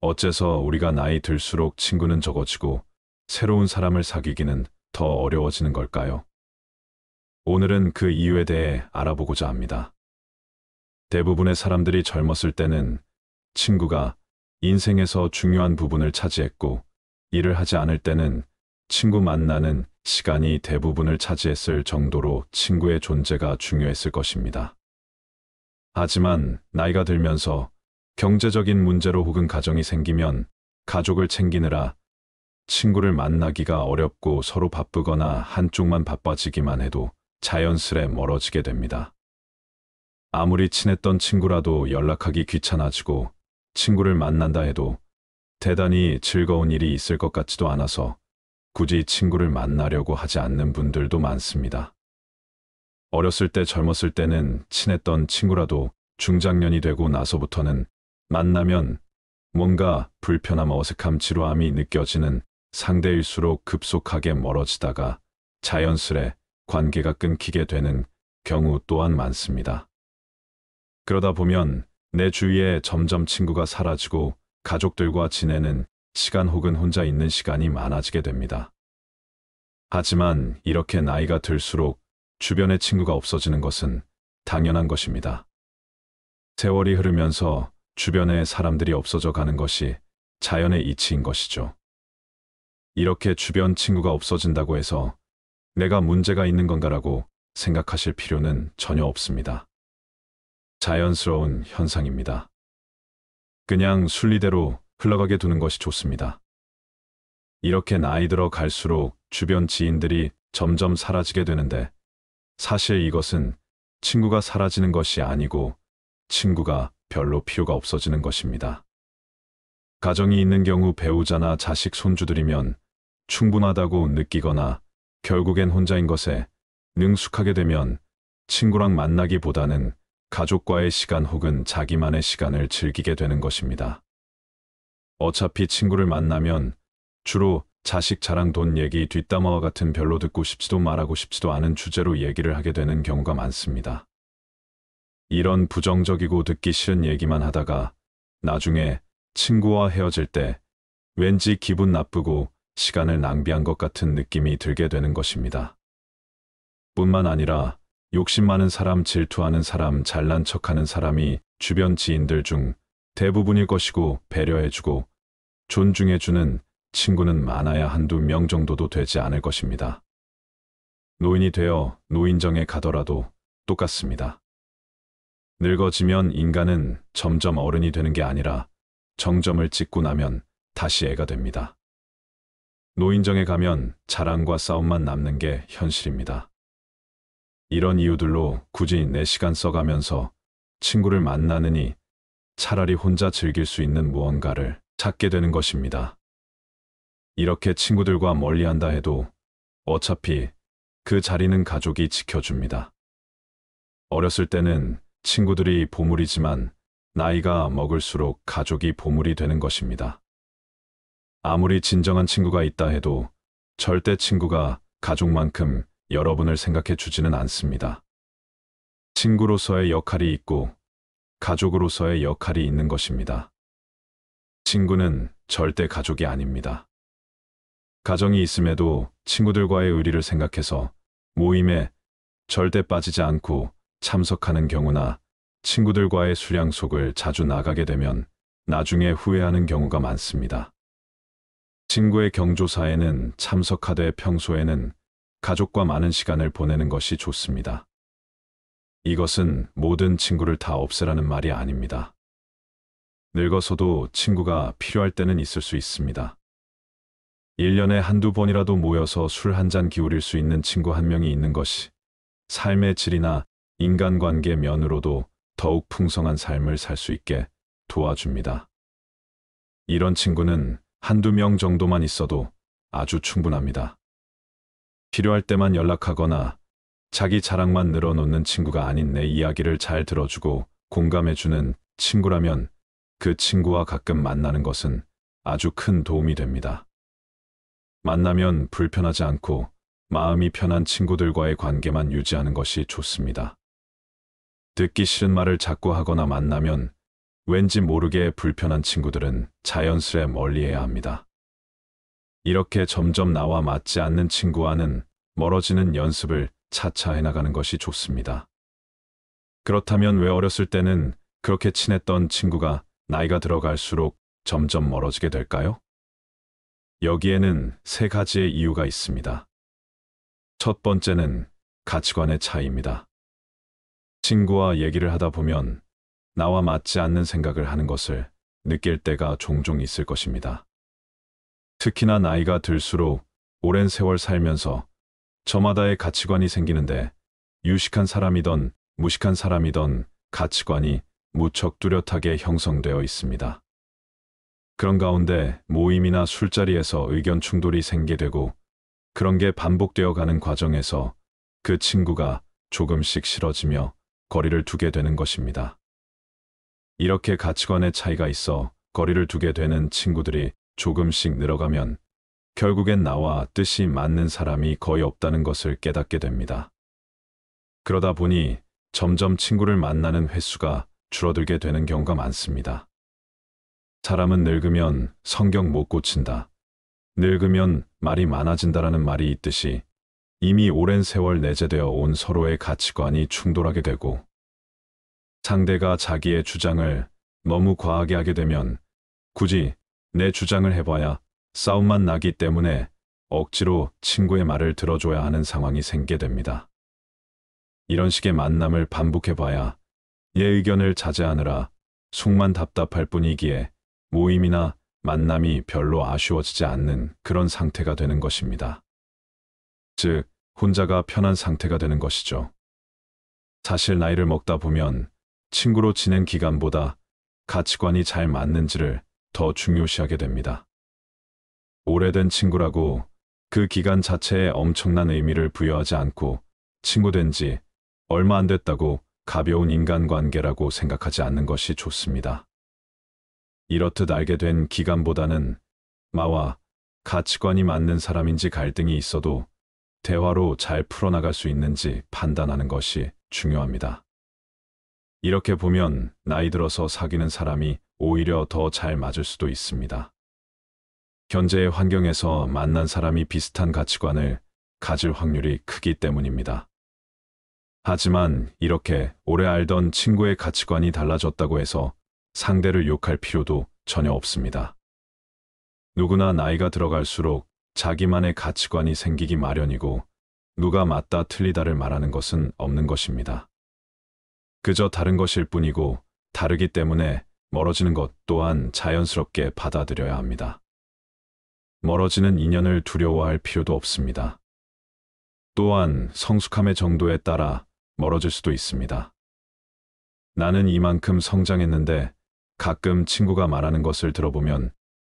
어째서 우리가 나이 들수록 친구는 적어지고 새로운 사람을 사귀기는 더 어려워지는 걸까요? 오늘은 그 이유에 대해 알아보고자 합니다. 대부분의 사람들이 젊었을 때는 친구가 인생에서 중요한 부분을 차지했고, 일을 하지 않을 때는 친구 만나는 시간이 대부분을 차지했을 정도로 친구의 존재가 중요했을 것입니다. 하지만 나이가 들면서 경제적인 문제로 혹은 가정이 생기면 가족을 챙기느라 친구를 만나기가 어렵고 서로 바쁘거나 한쪽만 바빠지기만 해도 자연스레 멀어지게 됩니다. 아무리 친했던 친구라도 연락하기 귀찮아지고 친구를 만난다 해도 대단히 즐거운 일이 있을 것 같지도 않아서 굳이 친구를 만나려고 하지 않는 분들도 많습니다. 어렸을 때 젊었을 때는 친했던 친구라도 중장년이 되고 나서부터는 만나면 뭔가 불편함, 어색함, 지루함이 느껴지는 상대일수록 급속하게 멀어지다가 자연스레 관계가 끊기게 되는 경우 또한 많습니다. 그러다 보면 내 주위에 점점 친구가 사라지고 가족들과 지내는 시간 혹은 혼자 있는 시간이 많아지게 됩니다. 하지만 이렇게 나이가 들수록 주변에 친구가 없어지는 것은 당연한 것입니다. 세월이 흐르면서 주변에 사람들이 없어져 가는 것이 자연의 이치인 것이죠. 이렇게 주변 친구가 없어진다고 해서 내가 문제가 있는 건가라고 생각하실 필요는 전혀 없습니다. 자연스러운 현상입니다. 그냥 순리대로 흘러가게 두는 것이 좋습니다. 이렇게 나이 들어 갈수록 주변 지인들이 점점 사라지게 되는데, 사실 이것은 친구가 사라지는 것이 아니고 친구가 별로 필요가 없어지는 것입니다. 가정이 있는 경우 배우자나 자식, 손주들이면 충분하다고 느끼거나 결국엔 혼자인 것에 능숙하게 되면 친구랑 만나기보다는 가족과의 시간 혹은 자기만의 시간을 즐기게 되는 것입니다. 어차피 친구를 만나면 주로 자식 자랑, 돈 얘기, 뒷담화와 같은 별로 듣고 싶지도 말하고 싶지도 않은 주제로 얘기를 하게 되는 경우가 많습니다. 이런 부정적이고 듣기 싫은 얘기만 하다가 나중에 친구와 헤어질 때 왠지 기분 나쁘고 시간을 낭비한 것 같은 느낌이 들게 되는 것입니다. 뿐만 아니라 욕심 많은 사람, 질투하는 사람, 잘난 척하는 사람이 주변 지인들 중 대부분일 것이고, 배려해주고 존중해주는 친구는 많아야 한두 명 정도도 되지 않을 것입니다. 노인이 되어 노인정에 가더라도 똑같습니다. 늙어지면 인간은 점점 어른이 되는 게 아니라 정점을 찍고 나면 다시 애가 됩니다. 노인정에 가면 자랑과 싸움만 남는 게 현실입니다. 이런 이유들로 굳이 내 시간 써가면서 친구를 만나느니 차라리 혼자 즐길 수 있는 무언가를 찾게 되는 것입니다. 이렇게 친구들과 멀리한다 해도 어차피 그 자리는 가족이 지켜줍니다. 어렸을 때는 친구들이 보물이지만 나이가 먹을수록 가족이 보물이 되는 것입니다. 아무리 진정한 친구가 있다 해도 절대 친구가 가족만큼 여러분을 생각해 주지는 않습니다. 친구로서의 역할이 있고 가족으로서의 역할이 있는 것입니다. 친구는 절대 가족이 아닙니다. 가정이 있음에도 친구들과의 의리를 생각해서 모임에 절대 빠지지 않고 참석하는 경우나 친구들과의 수량속을 자주 나가게 되면 나중에 후회하는 경우가 많습니다. 친구의 경조사에는 참석하되 평소에는 가족과 많은 시간을 보내는 것이 좋습니다. 이것은 모든 친구를 다 없애라는 말이 아닙니다. 늙어서도 친구가 필요할 때는 있을 수 있습니다. 1년에 한두 번이라도 모여서 술 한 잔 기울일 수 있는 친구 한 명이 있는 것이 삶의 질이나 인간관계 면으로도 더욱 풍성한 삶을 살 수 있게 도와줍니다. 이런 친구는 한두 명 정도만 있어도 아주 충분합니다. 필요할 때만 연락하거나 자기 자랑만 늘어놓는 친구가 아닌 내 이야기를 잘 들어주고 공감해주는 친구라면 그 친구와 가끔 만나는 것은 아주 큰 도움이 됩니다. 만나면 불편하지 않고 마음이 편한 친구들과의 관계만 유지하는 것이 좋습니다. 듣기 싫은 말을 자꾸 하거나 만나면 왠지 모르게 불편한 친구들은 자연스레 멀리해야 합니다. 이렇게 점점 나와 맞지 않는 친구와는 멀어지는 연습을 차차 해나가는 것이 좋습니다. 그렇다면 왜 어렸을 때는 그렇게 친했던 친구가 나이가 들어갈수록 점점 멀어지게 될까요? 여기에는 세 가지의 이유가 있습니다. 첫 번째는 가치관의 차이입니다. 친구와 얘기를 하다 보면 나와 맞지 않는 생각을 하는 것을 느낄 때가 종종 있을 것입니다. 특히나 나이가 들수록 오랜 세월 살면서 저마다의 가치관이 생기는데 유식한 사람이던 무식한 사람이던 가치관이 무척 뚜렷하게 형성되어 있습니다. 그런 가운데 모임이나 술자리에서 의견 충돌이 생기게 되고 그런 게 반복되어 가는 과정에서 그 친구가 조금씩 싫어지며 거리를 두게 되는 것입니다. 이렇게 가치관의 차이가 있어 거리를 두게 되는 친구들이 조금씩 늘어가면 결국엔 나와 뜻이 맞는 사람이 거의 없다는 것을 깨닫게 됩니다. 그러다 보니 점점 친구를 만나는 횟수가 줄어들게 되는 경우가 많습니다. 사람은 늙으면 성격 못 고친다. 늙으면 말이 많아진다라는 말이 있듯이 이미 오랜 세월 내재되어 온 서로의 가치관이 충돌하게 되고 상대가 자기의 주장을 너무 과하게 하게 되면 굳이 내 주장을 해봐야 싸움만 나기 때문에 억지로 친구의 말을 들어줘야 하는 상황이 생기게 됩니다. 이런 식의 만남을 반복해봐야 얘 의견을 자제하느라 속만 답답할 뿐이기에 모임이나 만남이 별로 아쉬워지지 않는 그런 상태가 되는 것입니다. 즉, 혼자가 편한 상태가 되는 것이죠. 사실 나이를 먹다 보면 친구로 지낸 기간보다 가치관이 잘 맞는지를 더 중요시하게 됩니다. 오래된 친구라고 그 기간 자체에 엄청난 의미를 부여하지 않고 친구 된 지 얼마 안 됐다고 가벼운 인간관계라고 생각하지 않는 것이 좋습니다. 이렇듯 알게 된 기간보다는 나와 가치관이 맞는 사람인지 갈등이 있어도 대화로 잘 풀어나갈 수 있는지 판단하는 것이 중요합니다. 이렇게 보면 나이 들어서 사귀는 사람이 오히려 더 잘 맞을 수도 있습니다. 현재의 환경에서 만난 사람이 비슷한 가치관을 가질 확률이 크기 때문입니다. 하지만 이렇게 오래 알던 친구의 가치관이 달라졌다고 해서 상대를 욕할 필요도 전혀 없습니다. 누구나 나이가 들어갈수록 자기만의 가치관이 생기기 마련이고 누가 맞다 틀리다를 말하는 것은 없는 것입니다. 그저 다른 것일 뿐이고 다르기 때문에 멀어지는 것 또한 자연스럽게 받아들여야 합니다. 멀어지는 인연을 두려워할 필요도 없습니다. 또한 성숙함의 정도에 따라 멀어질 수도 있습니다. 나는 이만큼 성장했는데 가끔 친구가 말하는 것을 들어보면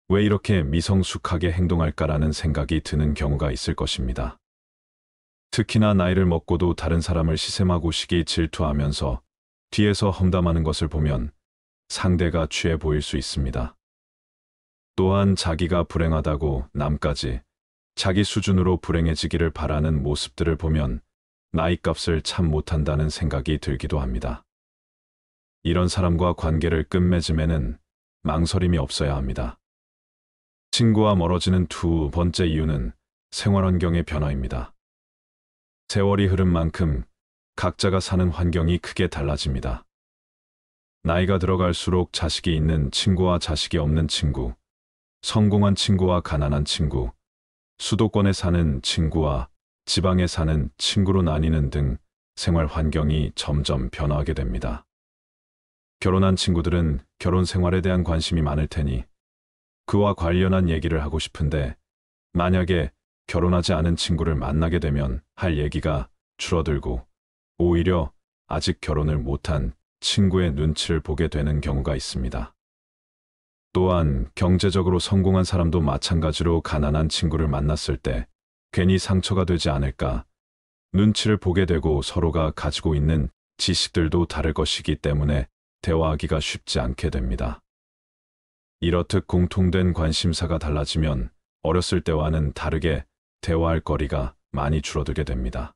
왜 이렇게 미성숙하게 행동할까라는 생각이 드는 경우가 있을 것입니다. 특히나 나이를 먹고도 다른 사람을 시샘하고 질투하면서 뒤에서 험담하는 것을 보면 상대가 취해 보일 수 있습니다. 또한 자기가 불행하다고 남까지 자기 수준으로 불행해지기를 바라는 모습들을 보면 나이값을 참 못한다는 생각이 들기도 합니다. 이런 사람과 관계를 끝맺음에는 망설임이 없어야 합니다. 친구와 멀어지는 두 번째 이유는 생활환경의 변화입니다. 세월이 흐른 만큼 각자가 사는 환경이 크게 달라집니다. 나이가 들어갈수록 자식이 있는 친구와 자식이 없는 친구, 성공한 친구와 가난한 친구, 수도권에 사는 친구와 지방에 사는 친구로 나뉘는 등 생활 환경이 점점 변화하게 됩니다. 결혼한 친구들은 결혼 생활에 대한 관심이 많을 테니 그와 관련한 얘기를 하고 싶은데 만약에 결혼하지 않은 친구를 만나게 되면 할 얘기가 줄어들고 오히려 아직 결혼을 못한 친구의 눈치를 보게 되는 경우가 있습니다. 또한 경제적으로 성공한 사람도 마찬가지로 가난한 친구를 만났을 때 괜히 상처가 되지 않을까 눈치를 보게 되고 서로가 가지고 있는 지식들도 다를 것이기 때문에 대화하기가 쉽지 않게 됩니다. 이렇듯 공통된 관심사가 달라지면 어렸을 때와는 다르게 대화할 거리가 많이 줄어들게 됩니다.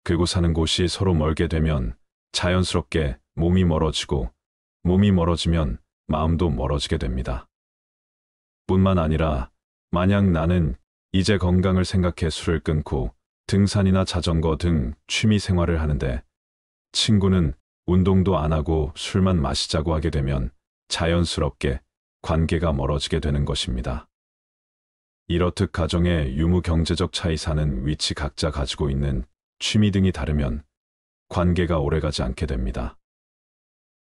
그리고 사는 곳이 서로 멀게 되면 자연스럽게 몸이 멀어지고 몸이 멀어지면 마음도 멀어지게 됩니다. 뿐만 아니라 만약 나는 이제 건강을 생각해 술을 끊고 등산이나 자전거 등 취미 생활을 하는데 친구는 운동도 안 하고 술만 마시자고 하게 되면 자연스럽게 관계가 멀어지게 되는 것입니다. 이렇듯 가정의 유무 경제적 차이 사는 위치 각자 가지고 있는 취미 등이 다르면 관계가 오래가지 않게 됩니다.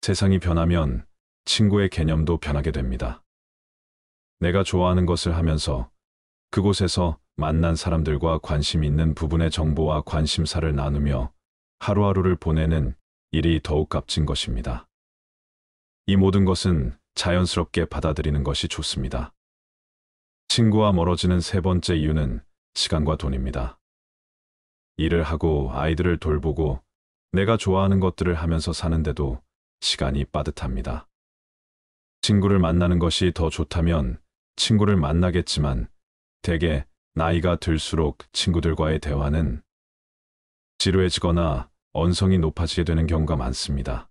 세상이 변하면 친구의 개념도 변하게 됩니다. 내가 좋아하는 것을 하면서 그곳에서 만난 사람들과 관심 있는 부분의 정보와 관심사를 나누며 하루하루를 보내는 일이 더욱 값진 것입니다. 이 모든 것은 자연스럽게 받아들이는 것이 좋습니다. 친구와 멀어지는 세 번째 이유는 시간과 돈입니다. 일을 하고 아이들을 돌보고 내가 좋아하는 것들을 하면서 사는데도 시간이 빠듯합니다. 친구를 만나는 것이 더 좋다면 친구를 만나겠지만 대개 나이가 들수록 친구들과의 대화는 지루해지거나 언성이 높아지게 되는 경우가 많습니다.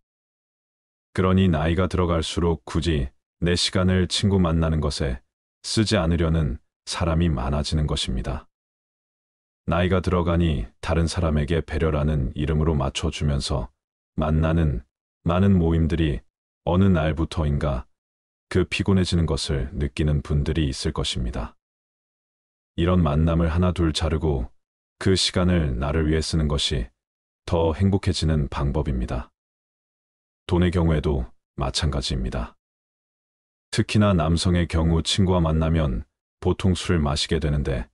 그러니 나이가 들어갈수록 굳이 내 시간을 친구 만나는 것에 쓰지 않으려는 사람이 많아지는 것입니다. 나이가 들어가니 다른 사람에게 배려라는 이름으로 맞춰주면서 만나는 많은 모임들이 어느 날부터인가 그 피곤해지는 것을 느끼는 분들이 있을 것입니다. 이런 만남을 하나 둘 자르고 그 시간을 나를 위해 쓰는 것이 더 행복해지는 방법입니다. 돈의 경우에도 마찬가지입니다. 특히나 남성의 경우 친구와 만나면 보통 술을 마시게 되는데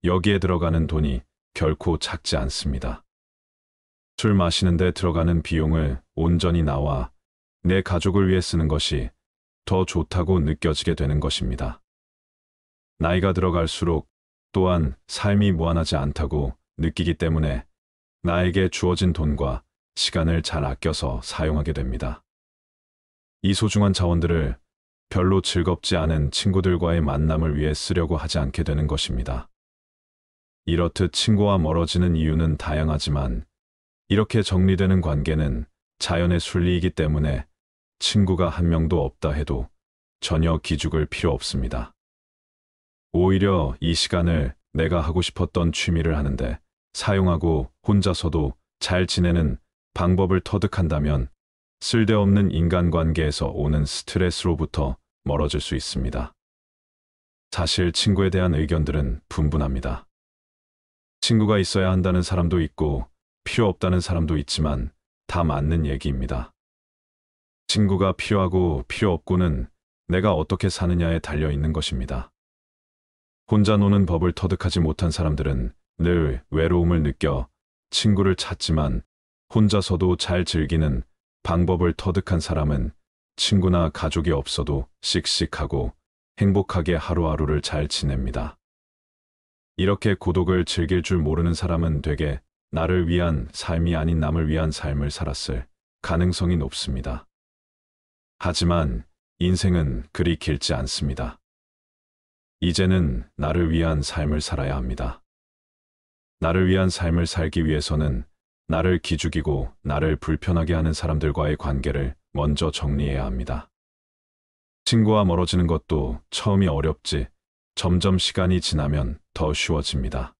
여기에 들어가는 돈이 결코 작지 않습니다. 술 마시는데 들어가는 비용을 온전히 나와 내 가족을 위해 쓰는 것이 더 좋다고 느껴지게 되는 것입니다. 나이가 들어갈수록 또한 삶이 무한하지 않다고 느끼기 때문에 나에게 주어진 돈과 시간을 잘 아껴서 사용하게 됩니다. 이 소중한 자원들을 별로 즐겁지 않은 친구들과의 만남을 위해 쓰려고 하지 않게 되는 것입니다. 이렇듯 친구와 멀어지는 이유는 다양하지만 이렇게 정리되는 관계는 자연의 순리이기 때문에 친구가 한 명도 없다 해도 전혀 기죽을 필요 없습니다. 오히려 이 시간을 내가 하고 싶었던 취미를 하는데 사용하고 혼자서도 잘 지내는 방법을 터득한다면 쓸데없는 인간관계에서 오는 스트레스로부터 멀어질 수 있습니다. 사실 친구에 대한 의견들은 분분합니다. 친구가 있어야 한다는 사람도 있고 필요 없다는 사람도 있지만 다 맞는 얘기입니다. 친구가 필요하고 필요 없고는 내가 어떻게 사느냐에 달려 있는 것입니다. 혼자 노는 법을 터득하지 못한 사람들은 늘 외로움을 느껴 친구를 찾지만 혼자서도 잘 즐기는 방법을 터득한 사람은 친구나 가족이 없어도 씩씩하고 행복하게 하루하루를 잘 지냅니다. 이렇게 고독을 즐길 줄 모르는 사람은 되게 나를 위한 삶이 아닌 남을 위한 삶을 살았을 가능성이 높습니다. 하지만 인생은 그리 길지 않습니다. 이제는 나를 위한 삶을 살아야 합니다. 나를 위한 삶을 살기 위해서는 나를 기죽이고 나를 불편하게 하는 사람들과의 관계를 먼저 정리해야 합니다. 친구와 멀어지는 것도 처음이 어렵지 점점 시간이 지나면 더 쉬워집니다.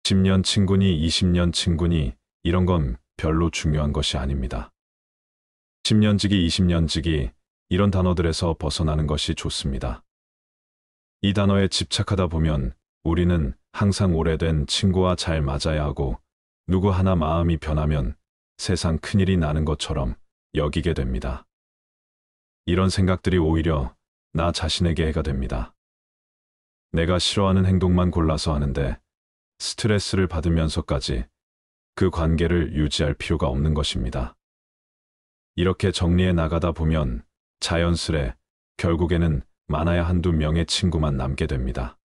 10년 친구니 20년 친구니 이런 건 별로 중요한 것이 아닙니다. 10년지기 20년지기 이런 단어들에서 벗어나는 것이 좋습니다. 이 단어에 집착하다 보면 우리는 항상 오래된 친구와 잘 맞아야 하고 누구 하나 마음이 변하면 세상 큰일이 나는 것처럼 여기게 됩니다. 이런 생각들이 오히려 나 자신에게 해가 됩니다. 내가 싫어하는 행동만 골라서 하는데 스트레스를 받으면서까지 그 관계를 유지할 필요가 없는 것입니다. 이렇게 정리해 나가다 보면 자연스레 결국에는 많아야 한두 명의 친구만 남게 됩니다.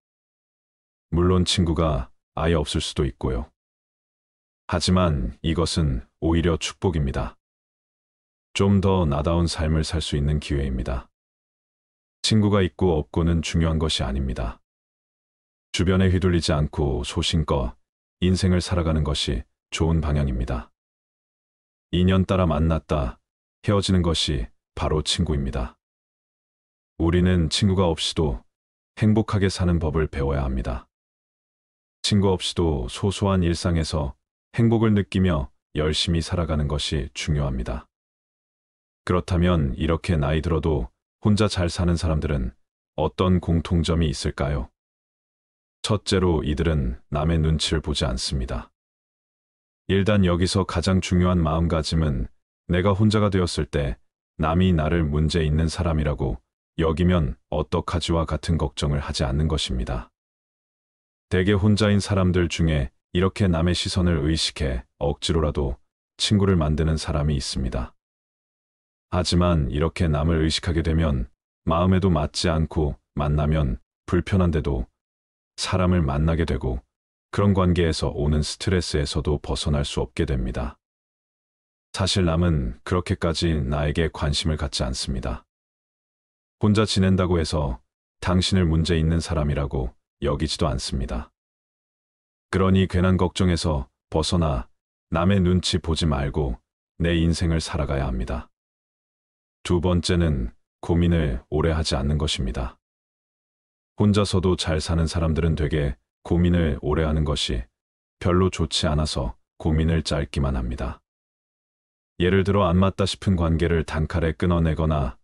물론 친구가 아예 없을 수도 있고요. 하지만 이것은 오히려 축복입니다. 좀 더 나다운 삶을 살 수 있는 기회입니다. 친구가 있고 없고는 중요한 것이 아닙니다. 주변에 휘둘리지 않고 소신껏 인생을 살아가는 것이 좋은 방향입니다. 인연 따라 만났다 헤어지는 것이 바로 친구입니다. 우리는 친구가 없이도 행복하게 사는 법을 배워야 합니다. 친구 없이도 소소한 일상에서 행복을 느끼며 열심히 살아가는 것이 중요합니다. 그렇다면 이렇게 나이 들어도 혼자 잘 사는 사람들은 어떤 공통점이 있을까요? 첫째로 이들은 남의 눈치를 보지 않습니다. 일단 여기서 가장 중요한 마음가짐은 내가 혼자가 되었을 때 남이 나를 문제 있는 사람이라고 여기면 어떡하지와 같은 걱정을 하지 않는 것입니다. 대개 혼자인 사람들 중에 이렇게 남의 시선을 의식해 억지로라도 친구를 만드는 사람이 있습니다. 하지만 이렇게 남을 의식하게 되면 마음에도 맞지 않고 만나면 불편한데도 사람을 만나게 되고 그런 관계에서 오는 스트레스에서도 벗어날 수 없게 됩니다. 사실 남은 그렇게까지 나에게 관심을 갖지 않습니다. 혼자 지낸다고 해서 당신을 문제 있는 사람이라고 여기지도 않습니다. 그러니 괜한 걱정에서 벗어나 남의 눈치 보지 말고 내 인생을 살아가야 합니다. 두 번째는 고민을 오래 하지 않는 것입니다. 혼자서도 잘 사는 사람들은 되게 고민을 오래 하는 것이 별로 좋지 않아서 고민을 짧기만 합니다. 예를 들어 안 맞다 싶은 관계를 단칼에 끊어내거나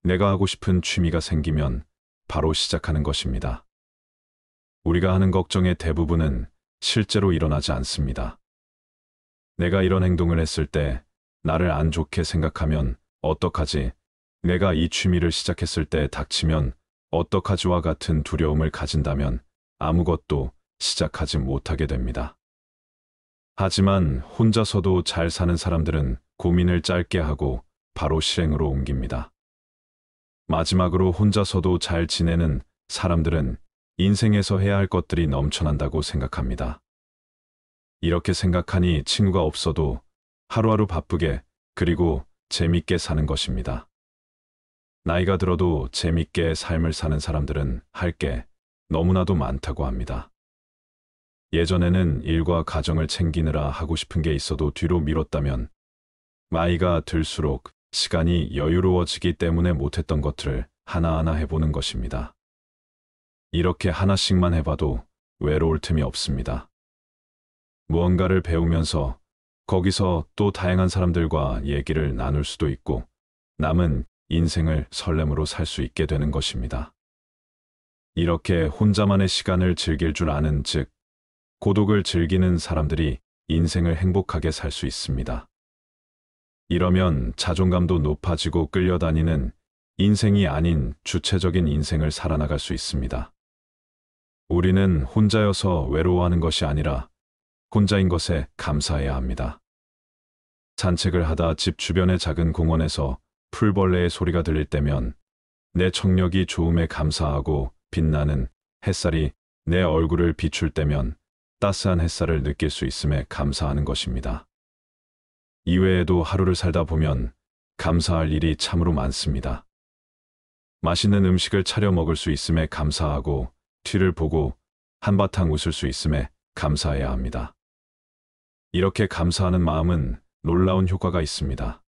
내가 하고 싶은 취미가 생기면 바로 시작하는 것입니다. 우리가 하는 걱정의 대부분은 실제로 일어나지 않습니다. 내가 이런 행동을 했을 때 나를 안 좋게 생각하면 어떡하지? 내가 이 취미를 시작했을 때 닥치면 어떡하지와 같은 두려움을 가진다면 아무것도 시작하지 못하게 됩니다. 하지만 혼자서도 잘 사는 사람들은 고민을 짧게 하고 바로 실행으로 옮깁니다. 마지막으로 혼자서도 잘 지내는 사람들은 인생에서 해야 할 것들이 넘쳐난다고 생각합니다. 이렇게 생각하니 친구가 없어도 하루하루 바쁘게 그리고 재밌게 사는 것입니다. 나이가 들어도 재밌게 삶을 사는 사람들은 할 게 너무나도 많다고 합니다. 예전에는 일과 가정을 챙기느라 하고 싶은 게 있어도 뒤로 미뤘다면 나이가 들수록 시간이 여유로워지기 때문에 못했던 것들을 하나하나 해보는 것입니다. 이렇게 하나씩만 해봐도 외로울 틈이 없습니다. 무언가를 배우면서 거기서 또 다양한 사람들과 얘기를 나눌 수도 있고 남은 인생을 설렘으로 살 수 있게 되는 것입니다. 이렇게 혼자만의 시간을 즐길 줄 아는 즉 고독을 즐기는 사람들이 인생을 행복하게 살 수 있습니다. 이러면 자존감도 높아지고 끌려다니는 인생이 아닌 주체적인 인생을 살아나갈 수 있습니다. 우리는 혼자여서 외로워하는 것이 아니라 혼자인 것에 감사해야 합니다. 산책을 하다 집 주변의 작은 공원에서 풀벌레의 소리가 들릴 때면 내 청력이 좋음에 감사하고 빛나는 햇살이 내 얼굴을 비출 때면 따스한 햇살을 느낄 수 있음에 감사하는 것입니다. 이외에도 하루를 살다 보면 감사할 일이 참으로 많습니다. 맛있는 음식을 차려 먹을 수 있음에 감사하고 뒤를 보고 한바탕 웃을 수 있음에 감사해야 합니다. 이렇게 감사하는 마음은 놀라운 효과가 있습니다.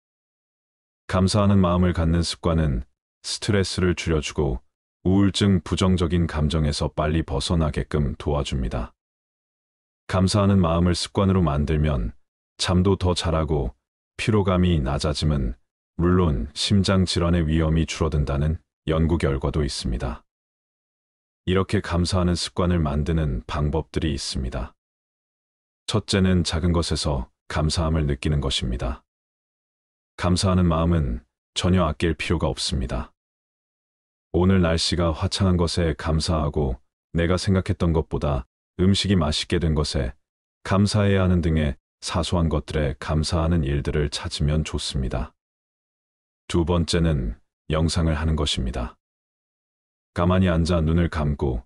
감사하는 마음을 갖는 습관은 스트레스를 줄여주고 우울증 부정적인 감정에서 빨리 벗어나게끔 도와줍니다. 감사하는 마음을 습관으로 만들면 잠도 더 잘하고 피로감이 낮아짐은 물론 심장 질환의 위험이 줄어든다는 연구 결과도 있습니다. 이렇게 감사하는 습관을 만드는 방법들이 있습니다. 첫째는 작은 것에서 감사함을 느끼는 것입니다. 감사하는 마음은 전혀 아낄 필요가 없습니다. 오늘 날씨가 화창한 것에 감사하고 내가 생각했던 것보다 음식이 맛있게 된 것에 감사해야 하는 등의 사소한 것들에 감사하는 일들을 찾으면 좋습니다. 두 번째는 명상을 하는 것입니다. 가만히 앉아 눈을 감고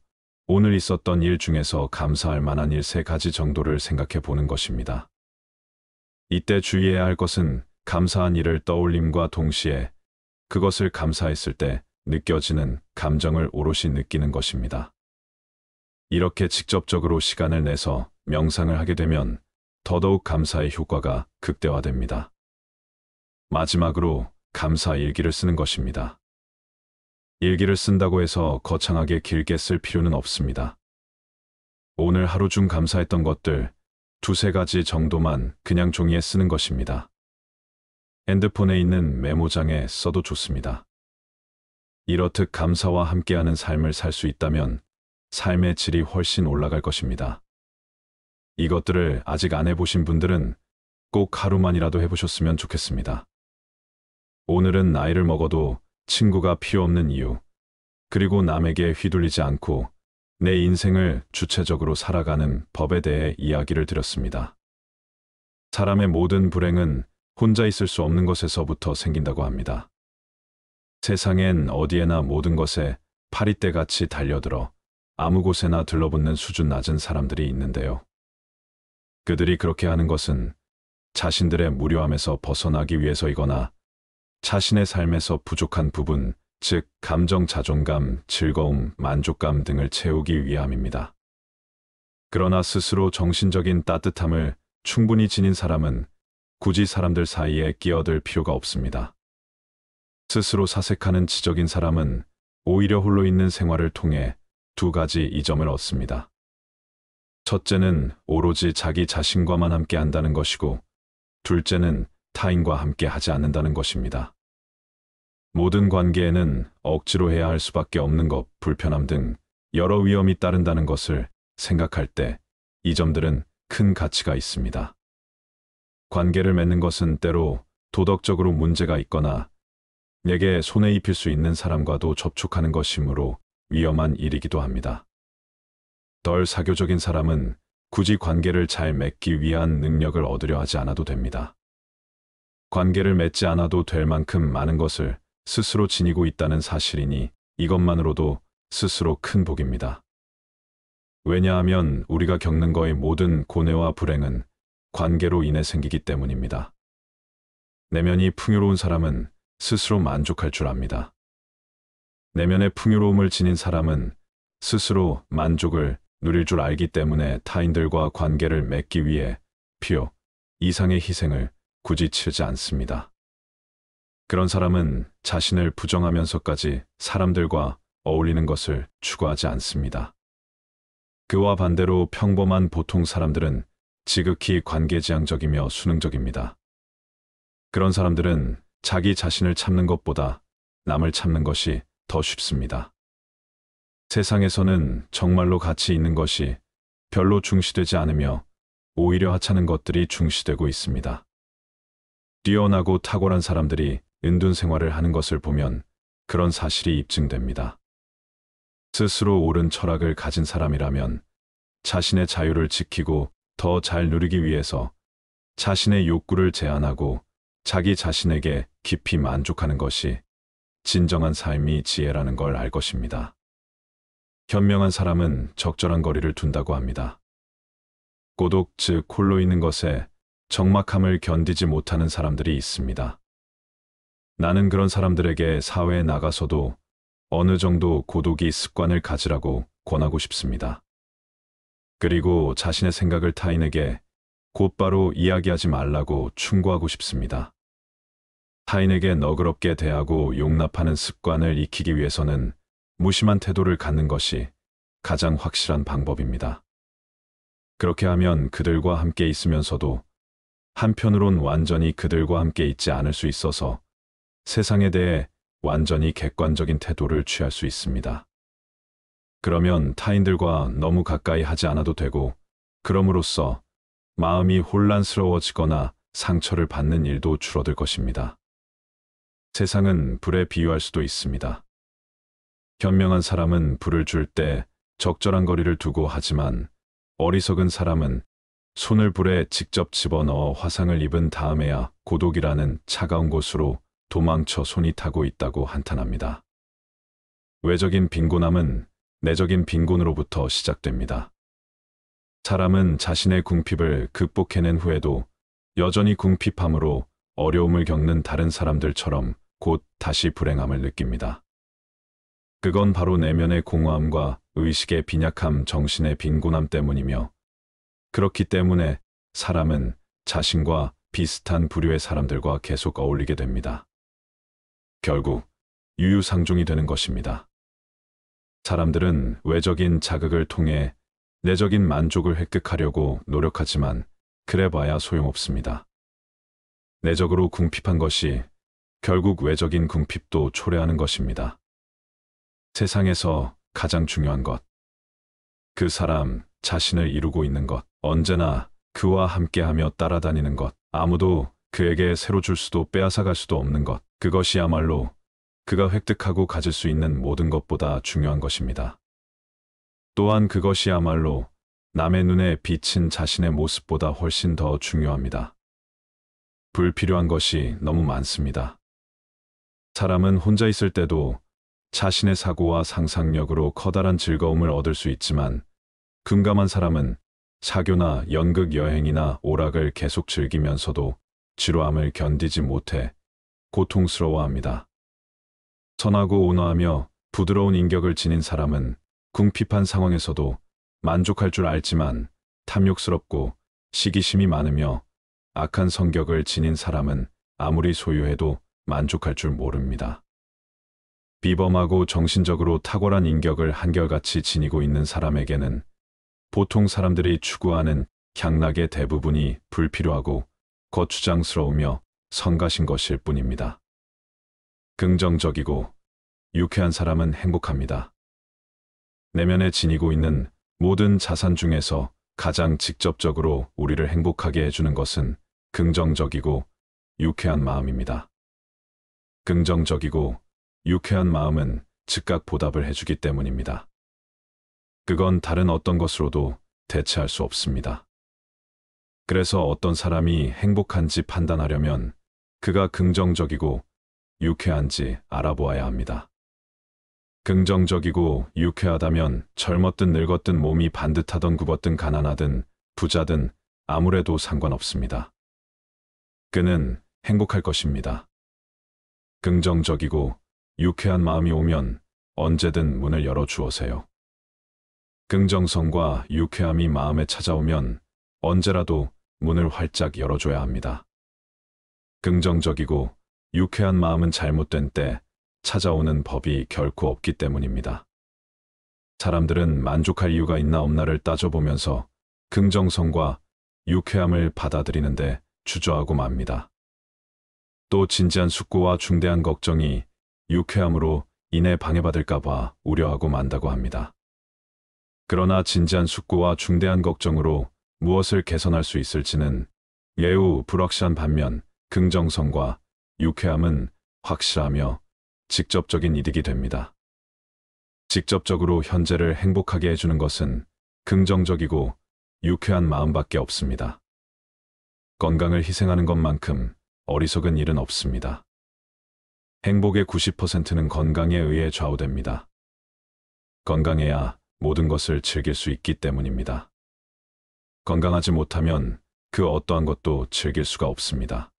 오늘 있었던 일 중에서 감사할 만한 일 3가지 정도를 생각해 보는 것입니다. 이때 주의해야 할 것은 감사한 일을 떠올림과 동시에 그것을 감사했을 때 느껴지는 감정을 오롯이 느끼는 것입니다. 이렇게 직접적으로 시간을 내서 명상을 하게 되면 더더욱 감사의 효과가 극대화됩니다. 마지막으로 감사 일기를 쓰는 것입니다. 일기를 쓴다고 해서 거창하게 길게 쓸 필요는 없습니다. 오늘 하루 중 감사했던 것들 두세 가지 정도만 그냥 종이에 쓰는 것입니다. 핸드폰에 있는 메모장에 써도 좋습니다. 이렇듯 감사와 함께하는 삶을 살 수 있다면 삶의 질이 훨씬 올라갈 것입니다. 이것들을 아직 안 해보신 분들은 꼭 하루만이라도 해보셨으면 좋겠습니다. 오늘은 나이를 먹어도 친구가 필요 없는 이유, 그리고 남에게 휘둘리지 않고 내 인생을 주체적으로 살아가는 법에 대해 이야기를 드렸습니다. 사람의 모든 불행은 혼자 있을 수 없는 것에서부터 생긴다고 합니다. 세상엔 어디에나 모든 것에 파리떼같이 달려들어 아무 곳에나 들러붙는 수준 낮은 사람들이 있는데요. 그들이 그렇게 하는 것은 자신들의 무료함에서 벗어나기 위해서이거나 자신의 삶에서 부족한 부분, 즉 감정, 자존감, 즐거움, 만족감 등을 채우기 위함입니다. 그러나 스스로 정신적인 따뜻함을 충분히 지닌 사람은 굳이 사람들 사이에 끼어들 필요가 없습니다. 스스로 사색하는 지적인 사람은 오히려 홀로 있는 생활을 통해 두 가지 이점을 얻습니다. 첫째는 오로지 자기 자신과만 함께 한다는 것이고, 둘째는 타인과 함께 하지 않는다는 것입니다. 모든 관계에는 억지로 해야 할 수밖에 없는 것, 불편함 등 여러 위험이 따른다는 것을 생각할 때 이 점들은 큰 가치가 있습니다. 관계를 맺는 것은 때로 도덕적으로 문제가 있거나 내게 손해 입힐 수 있는 사람과도 접촉하는 것이므로 위험한 일이기도 합니다. 덜 사교적인 사람은 굳이 관계를 잘 맺기 위한 능력을 얻으려 하지 않아도 됩니다. 관계를 맺지 않아도 될 만큼 많은 것을 스스로 지니고 있다는 사실이니 이것만으로도 스스로 큰 복입니다. 왜냐하면 우리가 겪는 거의 모든 고뇌와 불행은 관계로 인해 생기기 때문입니다. 내면이 풍요로운 사람은 스스로 만족할 줄 압니다. 내면의 풍요로움을 지닌 사람은 스스로 만족을 누릴 줄 알기 때문에 타인들과 관계를 맺기 위해 필요 이상의 희생을 굳이 치르지 않습니다. 그런 사람은 자신을 부정하면서까지 사람들과 어울리는 것을 추구하지 않습니다. 그와 반대로 평범한 보통 사람들은 지극히 관계지향적이며 수능적입니다. 그런 사람들은 자기 자신을 참는 것보다 남을 참는 것이 더 쉽습니다. 세상에서는 정말로 가치 있는 것이 별로 중시되지 않으며 오히려 하찮은 것들이 중시되고 있습니다. 뛰어나고 탁월한 사람들이 은둔 생활을 하는 것을 보면 그런 사실이 입증됩니다. 스스로 옳은 철학을 가진 사람이라면 자신의 자유를 지키고 더 잘 누리기 위해서 자신의 욕구를 제한하고 자기 자신에게 깊이 만족하는 것이 진정한 삶이 지혜라는 걸 알 것입니다. 현명한 사람은 적절한 거리를 둔다고 합니다. 고독, 즉 홀로 있는 것에 적막함을 견디지 못하는 사람들이 있습니다. 나는 그런 사람들에게 사회에 나가서도 어느 정도 고독이 습관을 가지라고 권하고 싶습니다. 그리고 자신의 생각을 타인에게 곧바로 이야기하지 말라고 충고하고 싶습니다. 타인에게 너그럽게 대하고 용납하는 습관을 익히기 위해서는 무심한 태도를 갖는 것이 가장 확실한 방법입니다. 그렇게 하면 그들과 함께 있으면서도 한편으론 완전히 그들과 함께 있지 않을 수 있어서 세상에 대해 완전히 객관적인 태도를 취할 수 있습니다. 그러면 타인들과 너무 가까이 하지 않아도 되고, 그럼으로써 마음이 혼란스러워지거나 상처를 받는 일도 줄어들 것입니다. 세상은 불에 비유할 수도 있습니다. 현명한 사람은 불을 줄 때 적절한 거리를 두고 하지만 어리석은 사람은 손을 불에 직접 집어넣어 화상을 입은 다음에야 고독이라는 차가운 곳으로 도망쳐 손이 타고 있다고 한탄합니다. 외적인 빈곤함은 내적인 빈곤으로부터 시작됩니다. 사람은 자신의 궁핍을 극복해낸 후에도 여전히 궁핍함으로 어려움을 겪는 다른 사람들처럼 곧 다시 불행함을 느낍니다. 그건 바로 내면의 공허함과 의식의 빈약함, 정신의 빈곤함 때문이며, 그렇기 때문에 사람은 자신과 비슷한 부류의 사람들과 계속 어울리게 됩니다. 결국 유유상종이 되는 것입니다. 사람들은 외적인 자극을 통해 내적인 만족을 획득하려고 노력하지만 그래봐야 소용없습니다. 내적으로 궁핍한 것이 결국 외적인 궁핍도 초래하는 것입니다. 세상에서 가장 중요한 것, 그 사람 자신을 이루고 있는 것, 언제나 그와 함께하며 따라다니는 것, 아무도 그에게 새로 줄 수도 빼앗아갈 수도 없는 것, 그것이야말로 그가 획득하고 가질 수 있는 모든 것보다 중요한 것입니다. 또한 그것이야말로 남의 눈에 비친 자신의 모습보다 훨씬 더 중요합니다. 불필요한 것이 너무 많습니다. 사람은 혼자 있을 때도 자신의 사고와 상상력으로 커다란 즐거움을 얻을 수 있지만 금감한 사람은 사교나 연극 여행이나 오락을 계속 즐기면서도 지루함을 견디지 못해 고통스러워합니다. 선하고 온화하며 부드러운 인격을 지닌 사람은 궁핍한 상황에서도 만족할 줄 알지만 탐욕스럽고 시기심이 많으며 악한 성격을 지닌 사람은 아무리 소유해도 만족할 줄 모릅니다. 비범하고 정신적으로 탁월한 인격을 한결같이 지니고 있는 사람에게는 보통 사람들이 추구하는 향락의 대부분이 불필요하고 거추장스러우며 성가신 것일 뿐입니다. 긍정적이고 유쾌한 사람은 행복합니다. 내면에 지니고 있는 모든 자산 중에서 가장 직접적으로 우리를 행복하게 해주는 것은 긍정적이고 유쾌한 마음입니다. 긍정적이고 유쾌한 마음은 즉각 보답을 해주기 때문입니다. 그건 다른 어떤 것으로도 대체할 수 없습니다. 그래서 어떤 사람이 행복한지 판단하려면 그가 긍정적이고 유쾌한지 알아보아야 합니다. 긍정적이고 유쾌하다면 젊었든 늙었든 몸이 반듯하든 굽었든 가난하든 부자든 아무래도 상관없습니다. 그는 행복할 것입니다. 긍정적이고 유쾌한 마음이 오면 언제든 문을 열어주어세요. 긍정성과 유쾌함이 마음에 찾아오면 언제라도 문을 활짝 열어줘야 합니다. 긍정적이고 유쾌한 마음은 잘못된 때 찾아오는 법이 결코 없기 때문입니다. 사람들은 만족할 이유가 있나 없나를 따져보면서 긍정성과 유쾌함을 받아들이는데 주저하고 맙니다. 또 진지한 숙고와 중대한 걱정이 유쾌함으로 인해 방해받을까봐 우려하고 만다고 합니다. 그러나 진지한 숙고와 중대한 걱정으로 무엇을 개선할 수 있을지는 매우 불확실한 반면 긍정성과 유쾌함은 확실하며 직접적인 이득이 됩니다. 직접적으로 현재를 행복하게 해주는 것은 긍정적이고 유쾌한 마음밖에 없습니다. 건강을 희생하는 것만큼 어리석은 일은 없습니다. 행복의 90%는 건강에 의해 좌우됩니다. 건강해야 모든 것을 즐길 수 있기 때문입니다. 건강하지 못하면 그 어떠한 것도 즐길 수가 없습니다.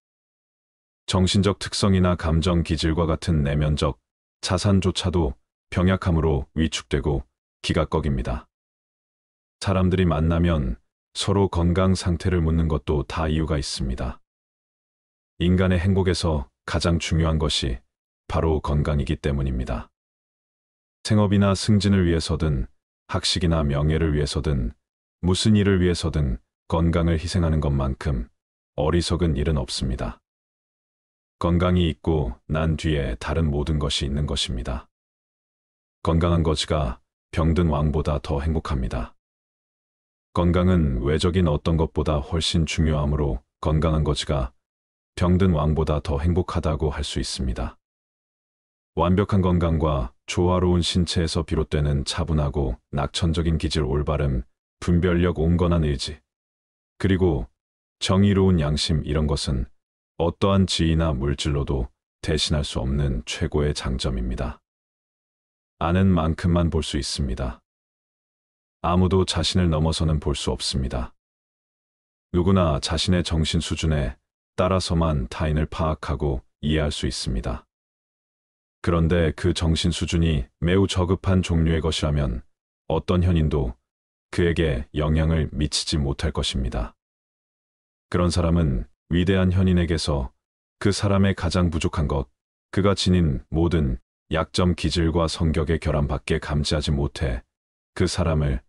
정신적 특성이나 감정 기질과 같은 내면적 자산조차도 병약함으로 위축되고 기가 꺾입니다. 사람들이 만나면 서로 건강 상태를 묻는 것도 다 이유가 있습니다. 인간의 행복에서 가장 중요한 것이 바로 건강이기 때문입니다. 생업이나 승진을 위해서든 학식이나 명예를 위해서든 무슨 일을 위해서든 건강을 희생하는 것만큼 어리석은 일은 없습니다. 건강이 있고 난 뒤에 다른 모든 것이 있는 것입니다. 건강한 거지가 병든 왕보다 더 행복합니다. 건강은 외적인 어떤 것보다 훨씬 중요하므로 건강한 거지가 병든 왕보다 더 행복하다고 할 수 있습니다. 완벽한 건강과 조화로운 신체에서 비롯되는 차분하고 낙천적인 기질 올바름, 분별력 온건한 의지, 그리고 정의로운 양심 이런 것은 어떠한 지위나 물질로도 대신할 수 없는 최고의 장점입니다. 아는 만큼만 볼 수 있습니다. 아무도 자신을 넘어서는 볼 수 없습니다. 누구나 자신의 정신 수준에 따라서만 타인을 파악하고 이해할 수 있습니다. 그런데 그 정신 수준이 매우 저급한 종류의 것이라면 어떤 현인도 그에게 영향을 미치지 못할 것입니다. 그런 사람은 위대한 현인에게서 그 사람의 가장 부족한 것, 그가 지닌 모든 약점, 기질과 성격의 결함밖에 감지하지 못해 그 사람을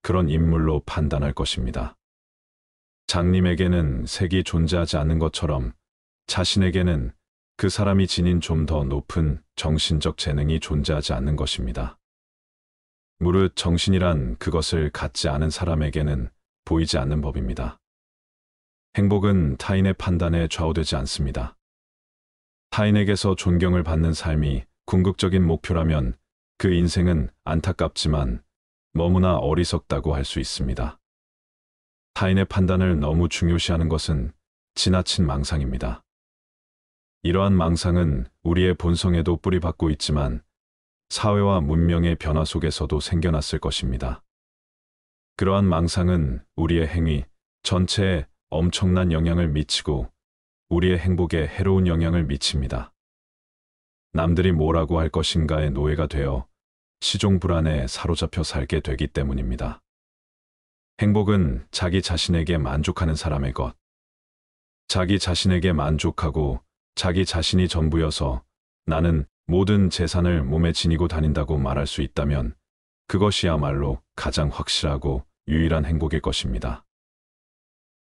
그런 인물로 판단할 것입니다. 장님에게는 색이 존재하지 않는 것처럼 자신에게는 그 사람이 지닌 좀 더 높은 정신적 재능이 존재하지 않는 것입니다. 무릇 정신이란 그것을 갖지 않은 사람에게는 보이지 않는 법입니다. 행복은 타인의 판단에 좌우되지 않습니다. 타인에게서 존경을 받는 삶이 궁극적인 목표라면 그 인생은 안타깝지만 너무나 어리석다고 할 수 있습니다. 타인의 판단을 너무 중요시하는 것은 지나친 망상입니다. 이러한 망상은 우리의 본성에도 뿌리박고 있지만 사회와 문명의 변화 속에서도 생겨났을 것입니다. 그러한 망상은 우리의 행위 전체에 엄청난 영향을 미치고 우리의 행복에 해로운 영향을 미칩니다. 남들이 뭐라고 할 것인가의 노예가 되어 시종 불안에 사로잡혀 살게 되기 때문입니다. 행복은 자기 자신에게 만족하는 사람의 것. 자기 자신에게 만족하고 자기 자신이 전부여서 나는 모든 재산을 몸에 지니고 다닌다고 말할 수 있다면 그것이야말로 가장 확실하고 유일한 행복일 것입니다.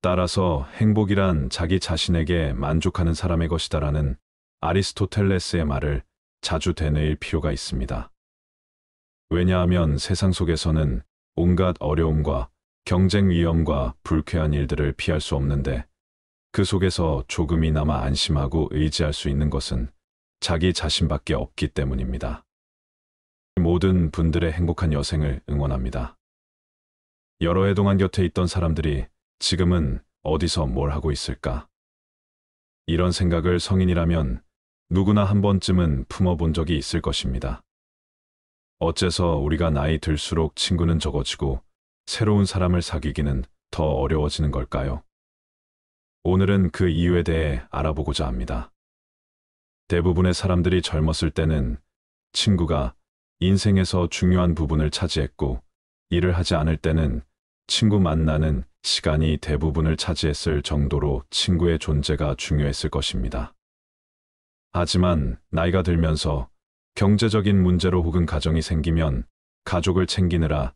따라서 행복이란 자기 자신에게 만족하는 사람의 것이다라는 아리스토텔레스의 말을 자주 되뇌일 필요가 있습니다. 왜냐하면 세상 속에서는 온갖 어려움과 경쟁 위험과 불쾌한 일들을 피할 수 없는데 그 속에서 조금이나마 안심하고 의지할 수 있는 것은 자기 자신밖에 없기 때문입니다. 모든 분들의 행복한 여생을 응원합니다. 여러 해 동안 곁에 있던 사람들이 지금은 어디서 뭘 하고 있을까? 이런 생각을 성인이라면 누구나 한 번쯤은 품어본 적이 있을 것입니다. 어째서 우리가 나이 들수록 친구는 적어지고 새로운 사람을 사귀기는 더 어려워지는 걸까요? 오늘은 그 이유에 대해 알아보고자 합니다. 대부분의 사람들이 젊었을 때는 친구가 인생에서 중요한 부분을 차지했고 일을 하지 않을 때는 친구 만나는 시간이 대부분을 차지했을 정도로 친구의 존재가 중요했을 것입니다. 하지만 나이가 들면서 경제적인 문제로 혹은 가정이 생기면 가족을 챙기느라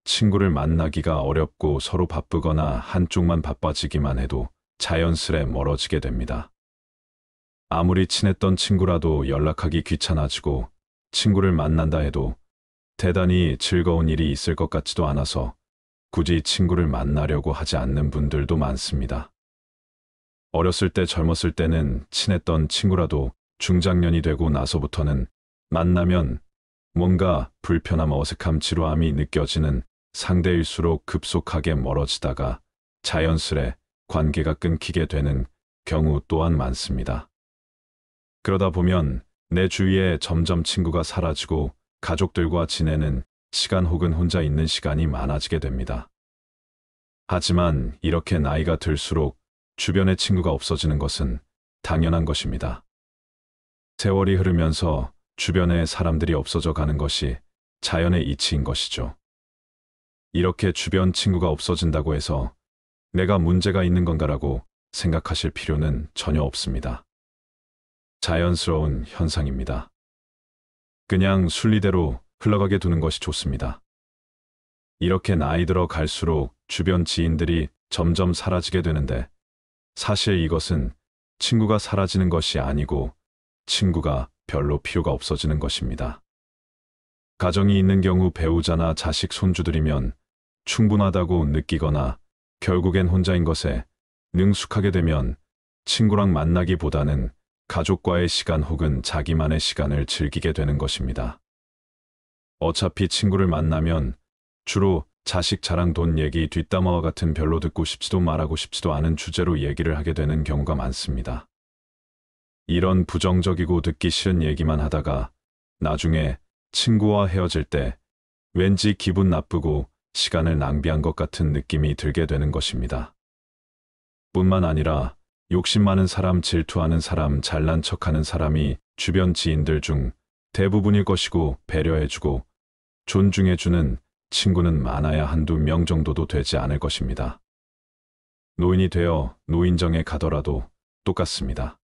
친구를 만나기가 어렵고 서로 바쁘거나 한쪽만 바빠지기만 해도 자연스레 멀어지게 됩니다. 아무리 친했던 친구라도 연락하기 귀찮아지고 친구를 만난다 해도 대단히 즐거운 일이 있을 것 같지도 않아서 굳이 친구를 만나려고 하지 않는 분들도 많습니다. 어렸을 때 젊었을 때는 친했던 친구라도 중장년이 되고 나서부터는 만나면 뭔가 불편함, 어색함, 지루함이 느껴지는 상대일수록 급속하게 멀어지다가 자연스레 관계가 끊기게 되는 경우 또한 많습니다. 그러다 보면 내 주위에 점점 친구가 사라지고 가족들과 지내는 시간 혹은 혼자 있는 시간이 많아지게 됩니다. 하지만 이렇게 나이가 들수록 주변에 친구가 없어지는 것은 당연한 것입니다. 세월이 흐르면서 주변에 사람들이 없어져 가는 것이 자연의 이치인 것이죠. 이렇게 주변 친구가 없어진다고 해서 내가 문제가 있는 건가라고 생각하실 필요는 전혀 없습니다. 자연스러운 현상입니다. 그냥 순리대로 흘러가게 두는 것이 좋습니다. 이렇게 나이 들어 갈수록 주변 지인들이 점점 사라지게 되는데 사실 이것은 친구가 사라지는 것이 아니고 친구가 별로 필요가 없어지는 것입니다. 가정이 있는 경우 배우자나 자식, 손주들이면 충분하다고 느끼거나 결국엔 혼자인 것에 능숙하게 되면 친구랑 만나기보다는 가족과의 시간 혹은 자기만의 시간을 즐기게 되는 것입니다. 어차피 친구를 만나면 주로 자식 자랑, 돈 얘기, 뒷담화와 같은 별로 듣고 싶지도 말하고 싶지도 않은 주제로 얘기를 하게 되는 경우가 많습니다. 이런 부정적이고 듣기 싫은 얘기만 하다가 나중에 친구와 헤어질 때 왠지 기분 나쁘고 시간을 낭비한 것 같은 느낌이 들게 되는 것입니다. 뿐만 아니라 욕심 많은 사람, 질투하는 사람, 잘난 척하는 사람이 주변 지인들 중 대부분일 것이고 배려해주고 존중해주는 친구는 많아야 한두 명 정도도 되지 않을 것입니다. 노인이 되어 노인정에 가더라도 똑같습니다.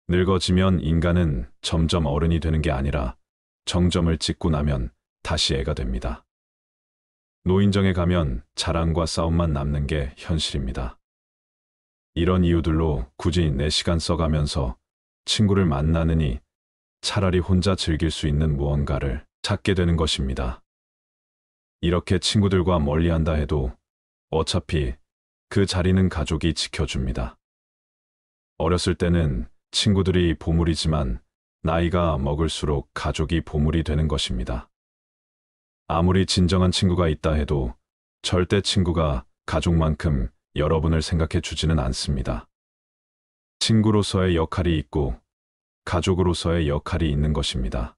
늙어지면 인간은 점점 어른이 되는 게 아니라 정점을 찍고 나면 다시 애가 됩니다. 노인정에 가면 자랑과 싸움만 남는 게 현실입니다. 이런 이유들로 굳이 내 시간 써가면서 친구를 만나느니 차라리 혼자 즐길 수 있는 무언가를 찾게 되는 것입니다. 이렇게 친구들과 멀리한다 해도 어차피 그 자리는 가족이 지켜줍니다. 어렸을 때는 친구들이 보물이지만 나이가 먹을수록 가족이 보물이 되는 것입니다. 아무리 진정한 친구가 있다 해도 절대 친구가 가족만큼 여러분을 생각해 주지는 않습니다. 친구로서의 역할이 있고 가족으로서의 역할이 있는 것입니다.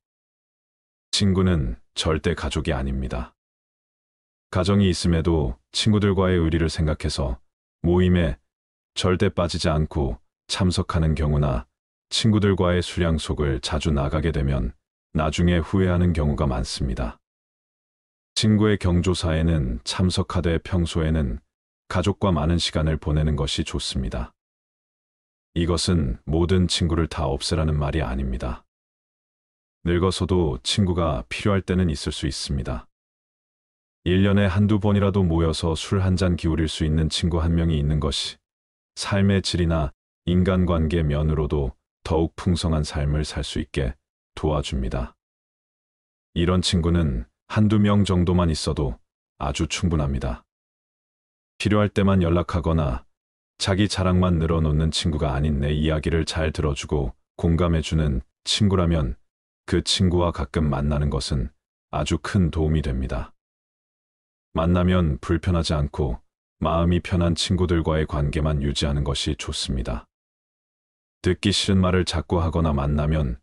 친구는 절대 가족이 아닙니다. 가정이 있음에도 친구들과의 의리를 생각해서 모임에 절대 빠지지 않고 참석하는 경우나 친구들과의 술양속을 자주 나가게 되면 나중에 후회하는 경우가 많습니다. 친구의 경조사에는 참석하되 평소에는 가족과 많은 시간을 보내는 것이 좋습니다. 이것은 모든 친구를 다 없애라는 말이 아닙니다. 늙어서도 친구가 필요할 때는 있을 수 있습니다. 1년에 한두 번이라도 모여서 술 한 잔 기울일 수 있는 친구 한 명이 있는 것이 삶의 질이나 인간관계 면으로도 더욱 풍성한 삶을 살 수 있게 도와줍니다. 이런 친구는 한두 명 정도만 있어도 아주 충분합니다. 필요할 때만 연락하거나 자기 자랑만 늘어놓는 친구가 아닌 내 이야기를 잘 들어주고 공감해주는 친구라면 그 친구와 가끔 만나는 것은 아주 큰 도움이 됩니다. 만나면 불편하지 않고 마음이 편한 친구들과의 관계만 유지하는 것이 좋습니다. 듣기 싫은 말을 자꾸 하거나 만나면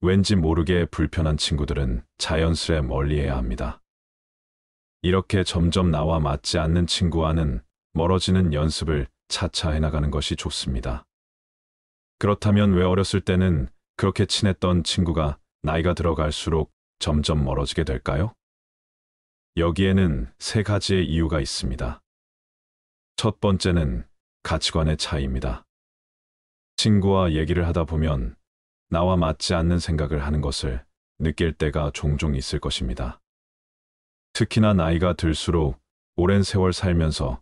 왠지 모르게 불편한 친구들은 자연스레 멀리해야 합니다. 이렇게 점점 나와 맞지 않는 친구와는 멀어지는 연습을 차차 해나가는 것이 좋습니다. 그렇다면 왜 어렸을 때는 그렇게 친했던 친구가 나이가 들어갈수록 점점 멀어지게 될까요? 여기에는 세 가지의 이유가 있습니다. 첫 번째는 가치관의 차이입니다. 친구와 얘기를 하다 보면 나와 맞지 않는 생각을 하는 것을 느낄 때가 종종 있을 것입니다. 특히나 나이가 들수록 오랜 세월 살면서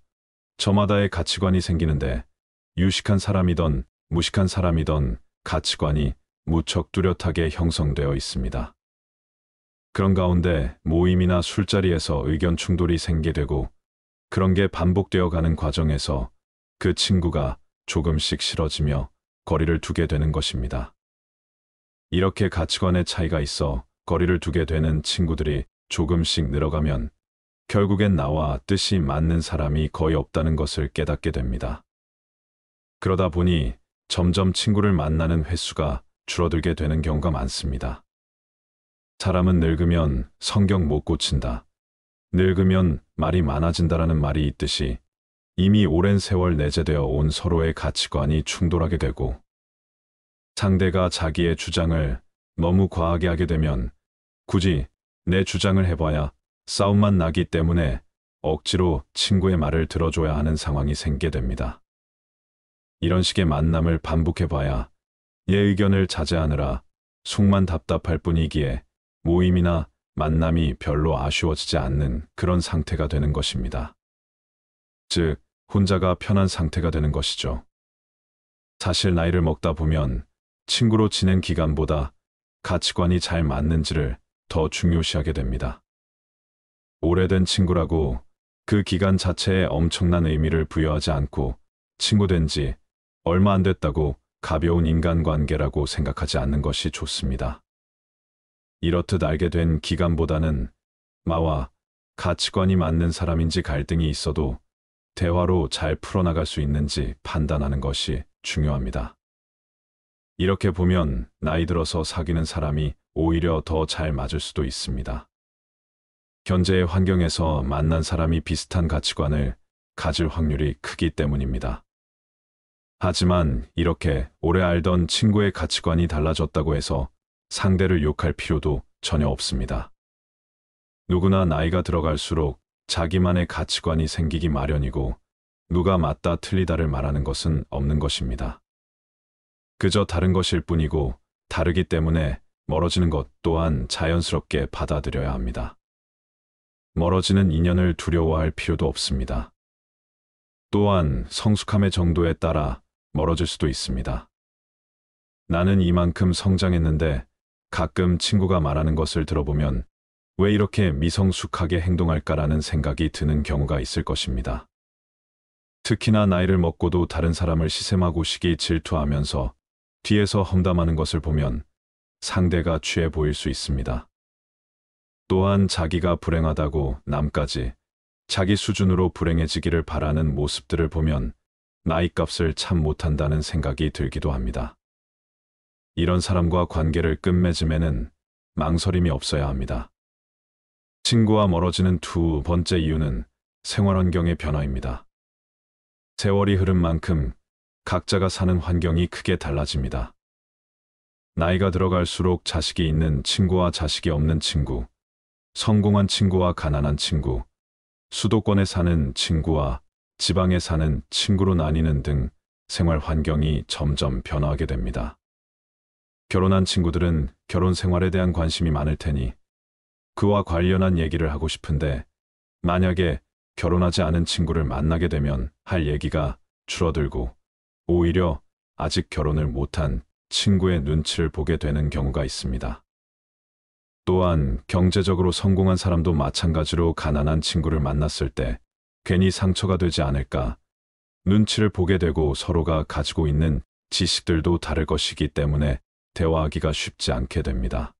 저마다의 가치관이 생기는데 유식한 사람이던 무식한 사람이던 가치관이 무척 뚜렷하게 형성되어 있습니다. 그런 가운데 모임이나 술자리에서 의견 충돌이 생기게 되고 그런 게 반복되어 가는 과정에서 그 친구가 조금씩 싫어지며 거리를 두게 되는 것입니다. 이렇게 가치관의 차이가 있어 거리를 두게 되는 친구들이 조금씩 늘어가면 결국엔 나와 뜻이 맞는 사람이 거의 없다는 것을 깨닫게 됩니다. 그러다 보니 점점 친구를 만나는 횟수가 줄어들게 되는 경우가 많습니다. 사람은 늙으면 성격 못 고친다. 늙으면 말이 많아진다라는 말이 있듯이 이미 오랜 세월 내재되어 온 서로의 가치관이 충돌하게 되고 상대가 자기의 주장을 너무 과하게 하게 되면 굳이 내 주장을 해봐야 싸움만 나기 때문에 억지로 친구의 말을 들어줘야 하는 상황이 생기게 됩니다. 이런 식의 만남을 반복해봐야 얘 의견을 자제하느라 속만 답답할 뿐이기에 모임이나 만남이 별로 아쉬워지지 않는 그런 상태가 되는 것입니다. 즉, 혼자가 편한 상태가 되는 것이죠. 사실 나이를 먹다 보면 친구로 지낸 기간보다 가치관이 잘 맞는지를 더 중요시하게 됩니다. 오래된 친구라고 그 기간 자체에 엄청난 의미를 부여하지 않고 친구 된 지 얼마 안 됐다고 가벼운 인간관계라고 생각하지 않는 것이 좋습니다. 이렇듯 알게 된 기간보다는 나와 가치관이 맞는 사람인지 갈등이 있어도 대화로 잘 풀어나갈 수 있는지 판단하는 것이 중요합니다. 이렇게 보면 나이 들어서 사귀는 사람이 오히려 더 잘 맞을 수도 있습니다. 현재의 환경에서 만난 사람이 비슷한 가치관을 가질 확률이 크기 때문입니다. 하지만 이렇게 오래 알던 친구의 가치관이 달라졌다고 해서 상대를 욕할 필요도 전혀 없습니다. 누구나 나이가 들어갈수록 자기만의 가치관이 생기기 마련이고 누가 맞다 틀리다를 말하는 것은 없는 것입니다. 그저 다른 것일 뿐이고 다르기 때문에 멀어지는 것 또한 자연스럽게 받아들여야 합니다. 멀어지는 인연을 두려워할 필요도 없습니다. 또한 성숙함의 정도에 따라 멀어질 수도 있습니다. 나는 이만큼 성장했는데 가끔 친구가 말하는 것을 들어보면 왜 이렇게 미성숙하게 행동할까라는 생각이 드는 경우가 있을 것입니다. 특히나 나이를 먹고도 다른 사람을 시샘하고 시기 질투하면서 뒤에서 험담하는 것을 보면 상대가 취해 보일 수 있습니다. 또한 자기가 불행하다고 남까지 자기 수준으로 불행해지기를 바라는 모습들을 보면 나이값을 참 못한다는 생각이 들기도 합니다. 이런 사람과 관계를 끝맺음에는 망설임이 없어야 합니다. 친구와 멀어지는 두 번째 이유는 생활환경의 변화입니다. 세월이 흐른 만큼 각자가 사는 환경이 크게 달라집니다. 나이가 들어갈수록 자식이 있는 친구와 자식이 없는 친구, 성공한 친구와 가난한 친구, 수도권에 사는 친구와 지방에 사는 친구로 나뉘는 등 생활 환경이 점점 변화하게 됩니다. 결혼한 친구들은 결혼 생활에 대한 관심이 많을 테니 그와 관련한 얘기를 하고 싶은데 만약에 결혼하지 않은 친구를 만나게 되면 할 얘기가 줄어들고 오히려 아직 결혼을 못한 친구의 눈치를 보게 되는 경우가 있습니다. 또한 경제적으로 성공한 사람도 마찬가지로 가난한 친구를 만났을 때 괜히 상처가 되지 않을까 눈치를 보게 되고 서로가 가지고 있는 지식들도 다를 것이기 때문에 대화하기가 쉽지 않게 됩니다.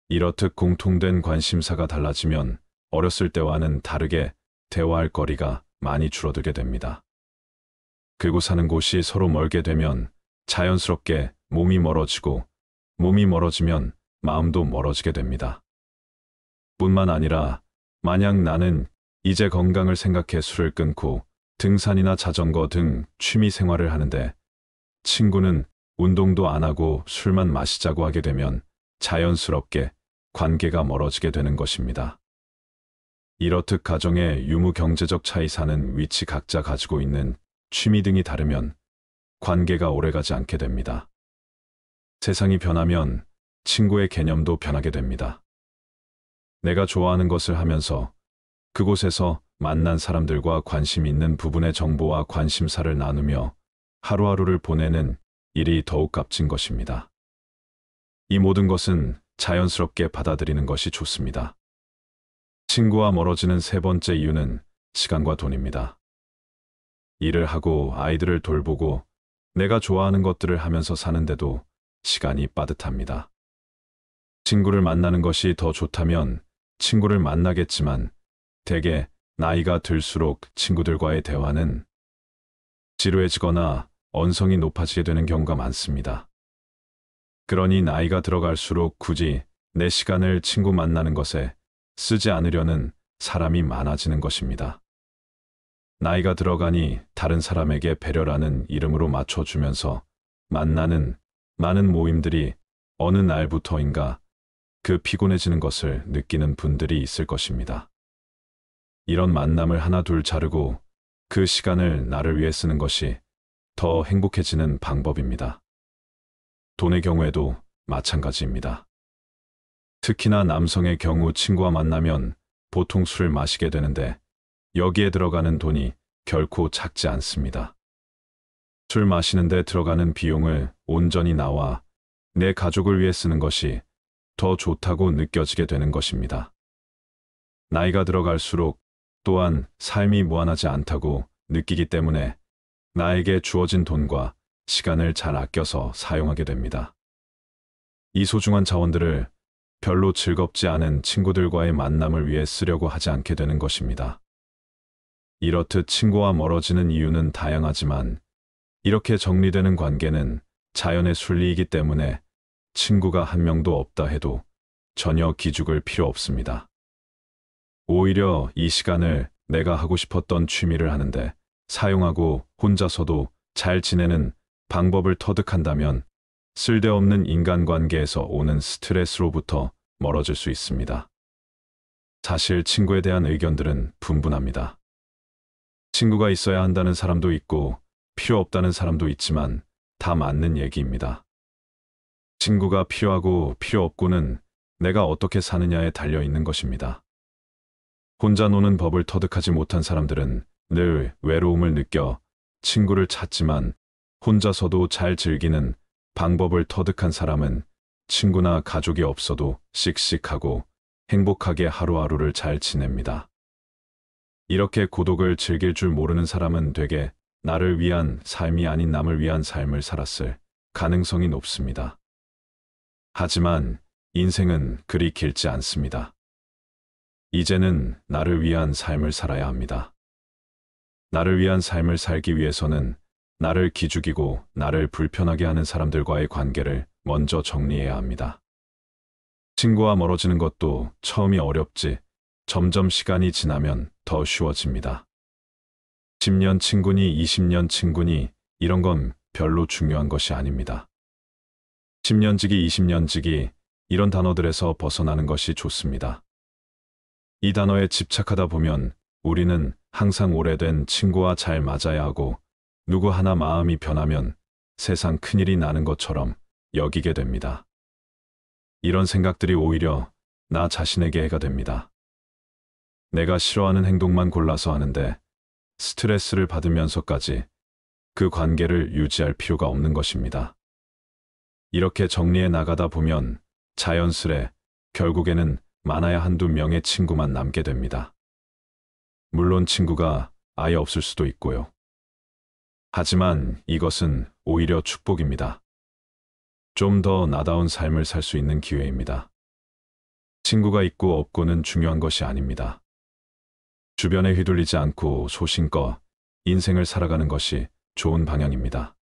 이렇듯 공통된 관심사가 달라지면 어렸을 때와는 다르게 대화할 거리가 많이 줄어들게 됩니다. 그리고 사는 곳이 서로 멀게 되면 자연스럽게 몸이 멀어지고 몸이 멀어지면 마음도 멀어지게 됩니다. 뿐만 아니라 만약 나는 이제 건강을 생각해 술을 끊고 등산이나 자전거 등 취미 생활을 하는데 친구는 운동도 안 하고 술만 마시자고 하게 되면 자연스럽게 관계가 멀어지게 되는 것입니다. 이렇듯 가정의 유무 경제적 차이 사는 위치 각자 가지고 있는 취미 등이 다르면 관계가 오래가지 않게 됩니다. 세상이 변하면 친구의 개념도 변하게 됩니다. 내가 좋아하는 것을 하면서 그곳에서 만난 사람들과 관심 있는 부분의 정보와 관심사를 나누며 하루하루를 보내는 일이 더욱 값진 것입니다. 이 모든 것은 자연스럽게 받아들이는 것이 좋습니다. 친구와 멀어지는 세 번째 이유는 시간과 돈입니다. 일을 하고 아이들을 돌보고 내가 좋아하는 것들을 하면서 사는데도 시간이 빠듯합니다. 친구를 만나는 것이 더 좋다면 친구를 만나겠지만 대개 나이가 들수록 친구들과의 대화는 지루해지거나 언성이 높아지게 되는 경우가 많습니다. 그러니 나이가 들어갈수록 굳이 내 시간을 친구 만나는 것에 쓰지 않으려는 사람이 많아지는 것입니다. 나이가 들어가니 다른 사람에게 배려라는 이름으로 맞춰주면서 만나는 많은 모임들이 어느 날부터인가 그 피곤해지는 것을 느끼는 분들이 있을 것입니다. 이런 만남을 하나 둘 자르고 그 시간을 나를 위해 쓰는 것이 더 행복해지는 방법입니다. 돈의 경우에도 마찬가지입니다. 특히나 남성의 경우 친구와 만나면 보통 술을 마시게 되는데 여기에 들어가는 돈이 결코 작지 않습니다. 술 마시는데 들어가는 비용을 온전히 나와 내 가족을 위해 쓰는 것이 더 좋다고 느껴지게 되는 것입니다. 나이가 들어갈수록 또한 삶이 무한하지 않다고 느끼기 때문에 나에게 주어진 돈과 시간을 잘 아껴서 사용하게 됩니다. 이 소중한 자원들을 별로 즐겁지 않은 친구들과의 만남을 위해 쓰려고 하지 않게 되는 것입니다. 이렇듯 친구와 멀어지는 이유는 다양하지만 이렇게 정리되는 관계는 자연의 순리이기 때문에 친구가 한 명도 없다 해도 전혀 기죽을 필요 없습니다. 오히려 이 시간을 내가 하고 싶었던 취미를 하는데 사용하고 혼자서도 잘 지내는 방법을 터득한다면 쓸데없는 인간관계에서 오는 스트레스로부터 멀어질 수 있습니다. 사실 친구에 대한 의견들은 분분합니다. 친구가 있어야 한다는 사람도 있고 필요 없다는 사람도 있지만 다 맞는 얘기입니다. 친구가 필요하고 필요 없고는 내가 어떻게 사느냐에 달려 있는 것입니다. 혼자 노는 법을 터득하지 못한 사람들은 늘 외로움을 느껴 친구를 찾지만 혼자서도 잘 즐기는 방법을 터득한 사람은 친구나 가족이 없어도 씩씩하고 행복하게 하루하루를 잘 지냅니다. 이렇게 고독을 즐길 줄 모르는 사람은 되게 나를 위한 삶이 아닌 남을 위한 삶을 살았을 가능성이 높습니다. 하지만 인생은 그리 길지 않습니다. 이제는 나를 위한 삶을 살아야 합니다. 나를 위한 삶을 살기 위해서는 나를 기죽이고 나를 불편하게 하는 사람들과의 관계를 먼저 정리해야 합니다. 친구와 멀어지는 것도 처음이 어렵지 점점 시간이 지나면 더 쉬워집니다. 10년 친구니 20년 친구니 이런 건 별로 중요한 것이 아닙니다. 10년지기 20년지기 이런 단어들에서 벗어나는 것이 좋습니다. 이 단어에 집착하다 보면 우리는 항상 오래된 친구와 잘 맞아야 하고 누구 하나 마음이 변하면 세상 큰일이 나는 것처럼 여기게 됩니다. 이런 생각들이 오히려 나 자신에게 해가 됩니다. 내가 싫어하는 행동만 골라서 하는데 스트레스를 받으면서까지 그 관계를 유지할 필요가 없는 것입니다. 이렇게 정리해 나가다 보면 자연스레 결국에는 많아야 한두 명의 친구만 남게 됩니다. 물론 친구가 아예 없을 수도 있고요. 하지만 이것은 오히려 축복입니다. 좀 더 나다운 삶을 살 수 있는 기회입니다. 친구가 있고 없고는 중요한 것이 아닙니다. 주변에 휘둘리지 않고 소신껏 인생을 살아가는 것이 좋은 방향입니다.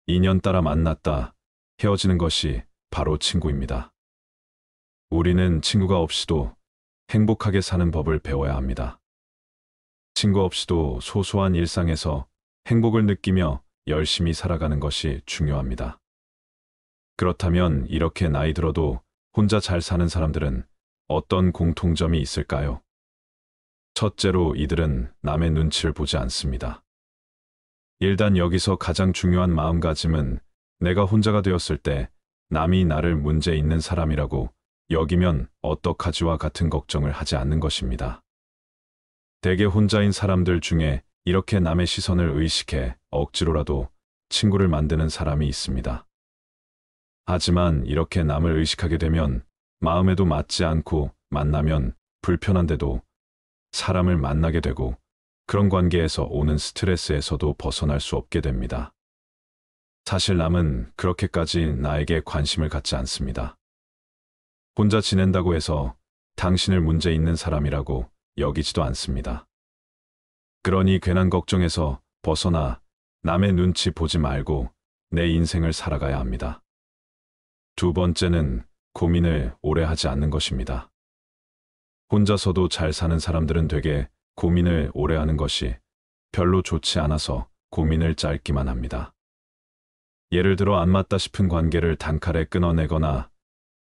인연 따라 만났다 헤어지는 것이 바로 친구입니다. 우리는 친구가 없이도 행복하게 사는 법을 배워야 합니다. 친구 없이도 소소한 일상에서 행복을 느끼며 열심히 살아가는 것이 중요합니다. 그렇다면 이렇게 나이 들어도 혼자 잘 사는 사람들은 어떤 공통점이 있을까요? 첫째로 이들은 남의 눈치를 보지 않습니다. 일단 여기서 가장 중요한 마음가짐은 내가 혼자가 되었을 때 남이 나를 문제 있는 사람이라고 여기면 어떡하지와 같은 걱정을 하지 않는 것입니다. 대개 혼자인 사람들 중에 이렇게 남의 시선을 의식해 억지로라도 친구를 만드는 사람이 있습니다. 하지만 이렇게 남을 의식하게 되면 마음에도 맞지 않고 만나면 불편한데도 사람을 만나게 되고 그런 관계에서 오는 스트레스에서도 벗어날 수 없게 됩니다. 사실 남은 그렇게까지 나에게 관심을 갖지 않습니다. 혼자 지낸다고 해서 당신을 문제 있는 사람이라고 여기지도 않습니다. 그러니 괜한 걱정에서 벗어나 남의 눈치 보지 말고 내 인생을 살아가야 합니다. 두 번째는 고민을 오래 하지 않는 것입니다. 혼자서도 잘 사는 사람들은 되게 고민을 오래 하는 것이 별로 좋지 않아서 고민을 짧기만 합니다. 예를 들어 안 맞다 싶은 관계를 단칼에 끊어내거나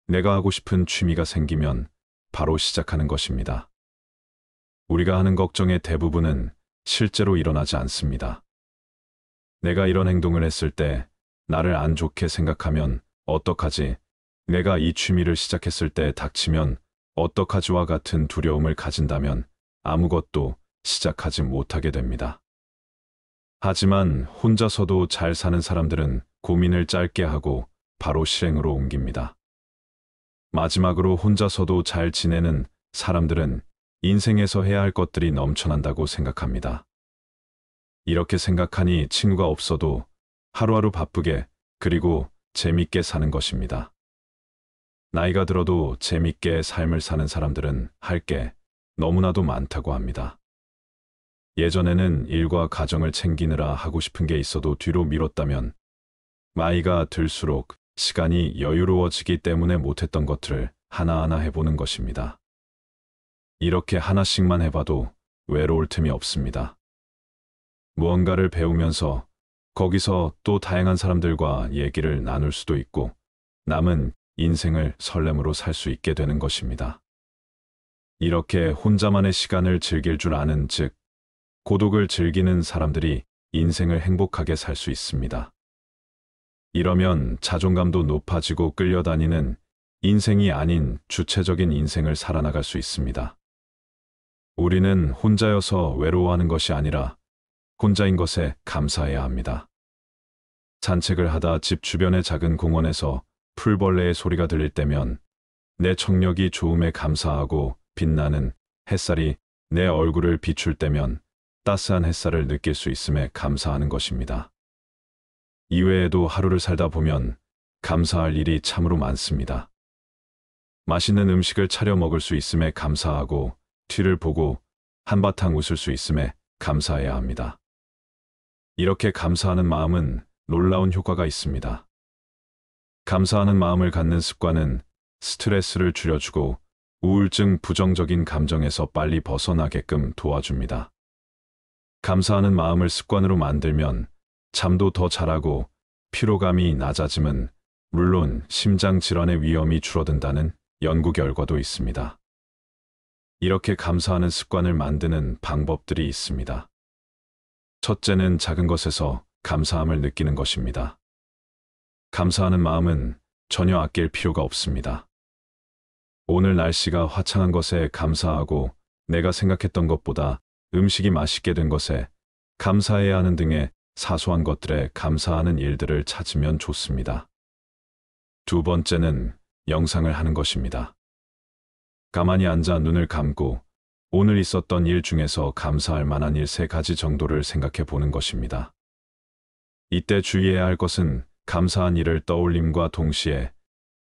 내가 하고 싶은 취미가 생기면 바로 시작하는 것입니다. 우리가 하는 걱정의 대부분은 실제로 일어나지 않습니다. 내가 이런 행동을 했을 때 나를 안 좋게 생각하면 어떡하지? 내가 이 취미를 시작했을 때 닥치면 어떡하지와 같은 두려움을 가진다면 아무것도 시작하지 못하게 됩니다. 하지만 혼자서도 잘 사는 사람들은 고민을 짧게 하고 바로 실행으로 옮깁니다. 마지막으로 혼자서도 잘 지내는 사람들은 인생에서 해야 할 것들이 넘쳐난다고 생각합니다. 이렇게 생각하니 친구가 없어도 하루하루 바쁘게 그리고 재밌게 사는 것입니다. 나이가 들어도 재밌게 삶을 사는 사람들은 할 게 너무나도 많다고 합니다. 예전에는 일과 가정을 챙기느라 하고 싶은 게 있어도 뒤로 미뤘다면 나이가 들수록 시간이 여유로워지기 때문에 못했던 것들을 하나하나 해보는 것입니다. 이렇게 하나씩만 해봐도 외로울 틈이 없습니다. 무언가를 배우면서 거기서 또 다양한 사람들과 얘기를 나눌 수도 있고 남은 인생을 설렘으로 살 수 있게 되는 것입니다. 이렇게 혼자만의 시간을 즐길 줄 아는 즉 고독을 즐기는 사람들이 인생을 행복하게 살 수 있습니다. 이러면 자존감도 높아지고 끌려다니는 인생이 아닌 주체적인 인생을 살아나갈 수 있습니다. 우리는 혼자여서 외로워하는 것이 아니라 혼자인 것에 감사해야 합니다. 산책을 하다 집 주변의 작은 공원에서 풀벌레의 소리가 들릴 때면 내 청력이 좋음에 감사하고 빛나는 햇살이 내 얼굴을 비출 때면 따스한 햇살을 느낄 수 있음에 감사하는 것입니다. 이외에도 하루를 살다 보면 감사할 일이 참으로 많습니다. 맛있는 음식을 차려 먹을 수 있음에 감사하고 뒤를 보고 한바탕 웃을 수 있음에 감사해야 합니다. 이렇게 감사하는 마음은 놀라운 효과가 있습니다. 감사하는 마음을 갖는 습관은 스트레스를 줄여주고 우울증 부정적인 감정에서 빨리 벗어나게끔 도와줍니다. 감사하는 마음을 습관으로 만들면 잠도 더 잘하고 피로감이 낮아짐은 물론 심장 질환의 위험이 줄어든다는 연구 결과도 있습니다. 이렇게 감사하는 습관을 만드는 방법들이 있습니다. 첫째는 작은 것에서 감사함을 느끼는 것입니다. 감사하는 마음은 전혀 아낄 필요가 없습니다. 오늘 날씨가 화창한 것에 감사하고 내가 생각했던 것보다 음식이 맛있게 된 것에 감사해야 하는 등의 사소한 것들에 감사하는 일들을 찾으면 좋습니다. 두 번째는 명상을 하는 것입니다. 가만히 앉아 눈을 감고 오늘 있었던 일 중에서 감사할 만한 일 3가지 정도를 생각해 보는 것입니다. 이때 주의해야 할 것은 감사한 일을 떠올림과 동시에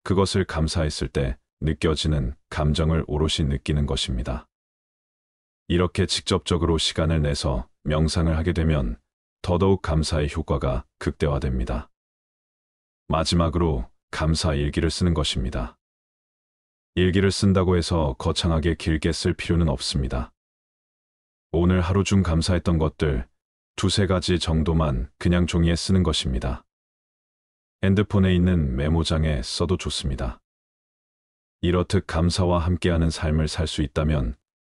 그것을 감사했을 때 느껴지는 감정을 오롯이 느끼는 것입니다. 이렇게 직접적으로 시간을 내서 명상을 하게 되면 더더욱 감사의 효과가 극대화됩니다. 마지막으로 감사 일기를 쓰는 것입니다. 일기를 쓴다고 해서 거창하게 길게 쓸 필요는 없습니다. 오늘 하루 중 감사했던 것들 2-3가지 정도만 그냥 종이에 쓰는 것입니다. 핸드폰에 있는 메모장에 써도 좋습니다. 이렇듯 감사와 함께하는 삶을 살 수 있다면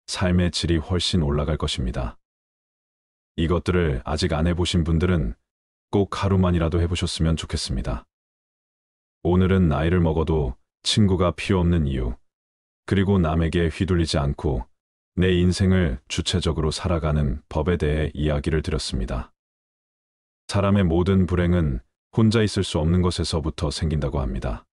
삶의 질이 훨씬 올라갈 것입니다. 이것들을 아직 안 해보신 분들은 꼭 하루만이라도 해보셨으면 좋겠습니다. 오늘은 나이를 먹어도 친구가 필요 없는 이유, 그리고 남에게 휘둘리지 않고 내 인생을 주체적으로 살아가는 법에 대해 이야기를 드렸습니다. 사람의 모든 불행은 혼자 있을 수 없는 것에서부터 생긴다고 합니다.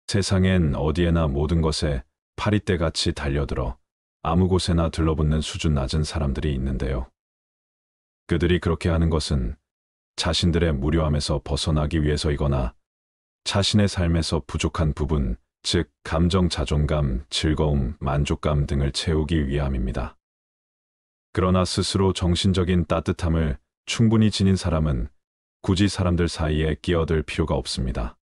세상엔 어디에나 모든 것에 파리떼같이 달려들어 아무 곳에나 들러붙는 수준 낮은 사람들이 있는데요. 그들이 그렇게 하는 것은 자신들의 무료함에서 벗어나기 위해서이거나 자신의 삶에서 부족한 부분, 즉 감정, 자존감, 즐거움, 만족감 등을 채우기 위함입니다. 그러나 스스로 정신적인 따뜻함을 충분히 지닌 사람은 굳이 사람들 사이에 끼어들 필요가 없습니다.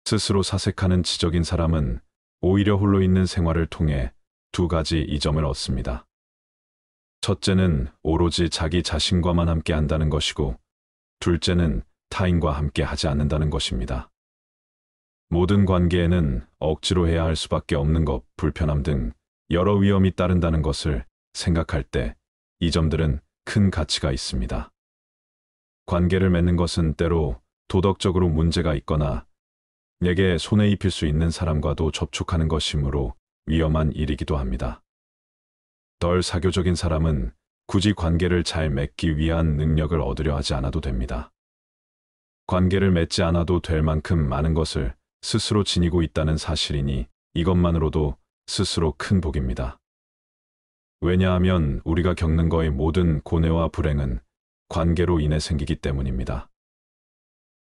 스스로 사색하는 지적인 사람은 오히려 홀로 있는 생활을 통해 2가지 이점을 얻습니다. 첫째는 오로지 자기 자신과만 함께 한다는 것이고, 둘째는 타인과 함께 하지 않는다는 것입니다. 모든 관계에는 억지로 해야 할 수밖에 없는 것, 불편함 등 여러 위험이 따른다는 것을 생각할 때 이 점들은 큰 가치가 있습니다. 관계를 맺는 것은 때로 도덕적으로 문제가 있거나 내게 손해 입힐 수 있는 사람과도 접촉하는 것이므로 위험한 일이기도 합니다. 덜 사교적인 사람은 굳이 관계를 잘 맺기 위한 능력을 얻으려 하지 않아도 됩니다. 관계를 맺지 않아도 될 만큼 많은 것을 스스로 지니고 있다는 사실이니 이것만으로도 스스로 큰 복입니다. 왜냐하면 우리가 겪는 거의 모든 고뇌와 불행은 관계로 인해 생기기 때문입니다.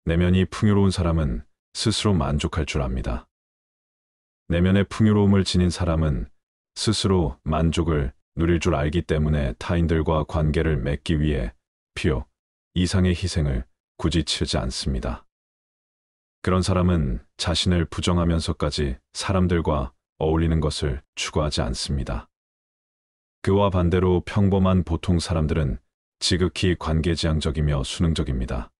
내면이 풍요로운 사람은 스스로 만족할 줄 압니다. 내면의 풍요로움을 지닌 사람은 스스로 만족을 누릴 줄 알기 때문에 타인들과 관계를 맺기 위해 필요 이상의 희생을 굳이 치르지 않습니다. 그런 사람은 자신을 부정하면서까지 사람들과 어울리는 것을 추구하지 않습니다. 그와 반대로 평범한 보통 사람들은 지극히 관계지향적이며 수능적입니다.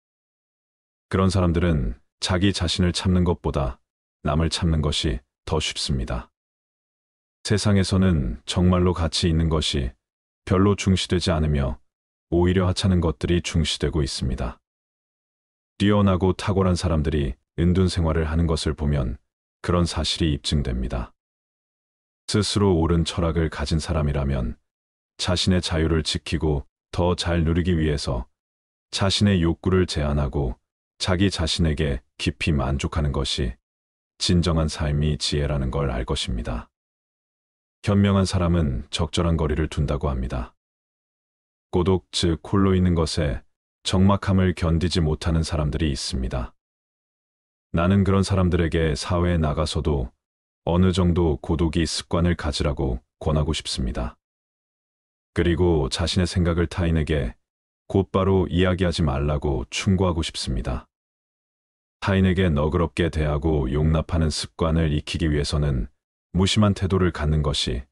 그런 사람들은 자기 자신을 참는 것보다 남을 참는 것이 더 쉽습니다. 세상에서는 정말로 가치 있는 것이 별로 중시되지 않으며 오히려 하찮은 것들이 중시되고 있습니다. 뛰어나고 탁월한 사람들이 은둔 생활을 하는 것을 보면 그런 사실이 입증됩니다. 스스로 옳은 철학을 가진 사람이라면 자신의 자유를 지키고 더 잘 누리기 위해서 자신의 욕구를 제한하고 자기 자신에게 깊이 만족하는 것이 진정한 삶이 지혜라는 걸 알 것입니다. 현명한 사람은 적절한 거리를 둔다고 합니다. 고독, 즉 홀로 있는 것에 적막함을 견디지 못하는 사람들이 있습니다. 나는 그런 사람들에게 사회에 나가서도 어느 정도 고독이 습관을 가지라고 권하고 싶습니다. 그리고 자신의 생각을 타인에게 곧바로 이야기하지 말라고 충고하고 싶습니다. 타인에게 너그럽게 대하고 용납하는 습관을 익히기 위해서는 무심한 태도를 갖는 것이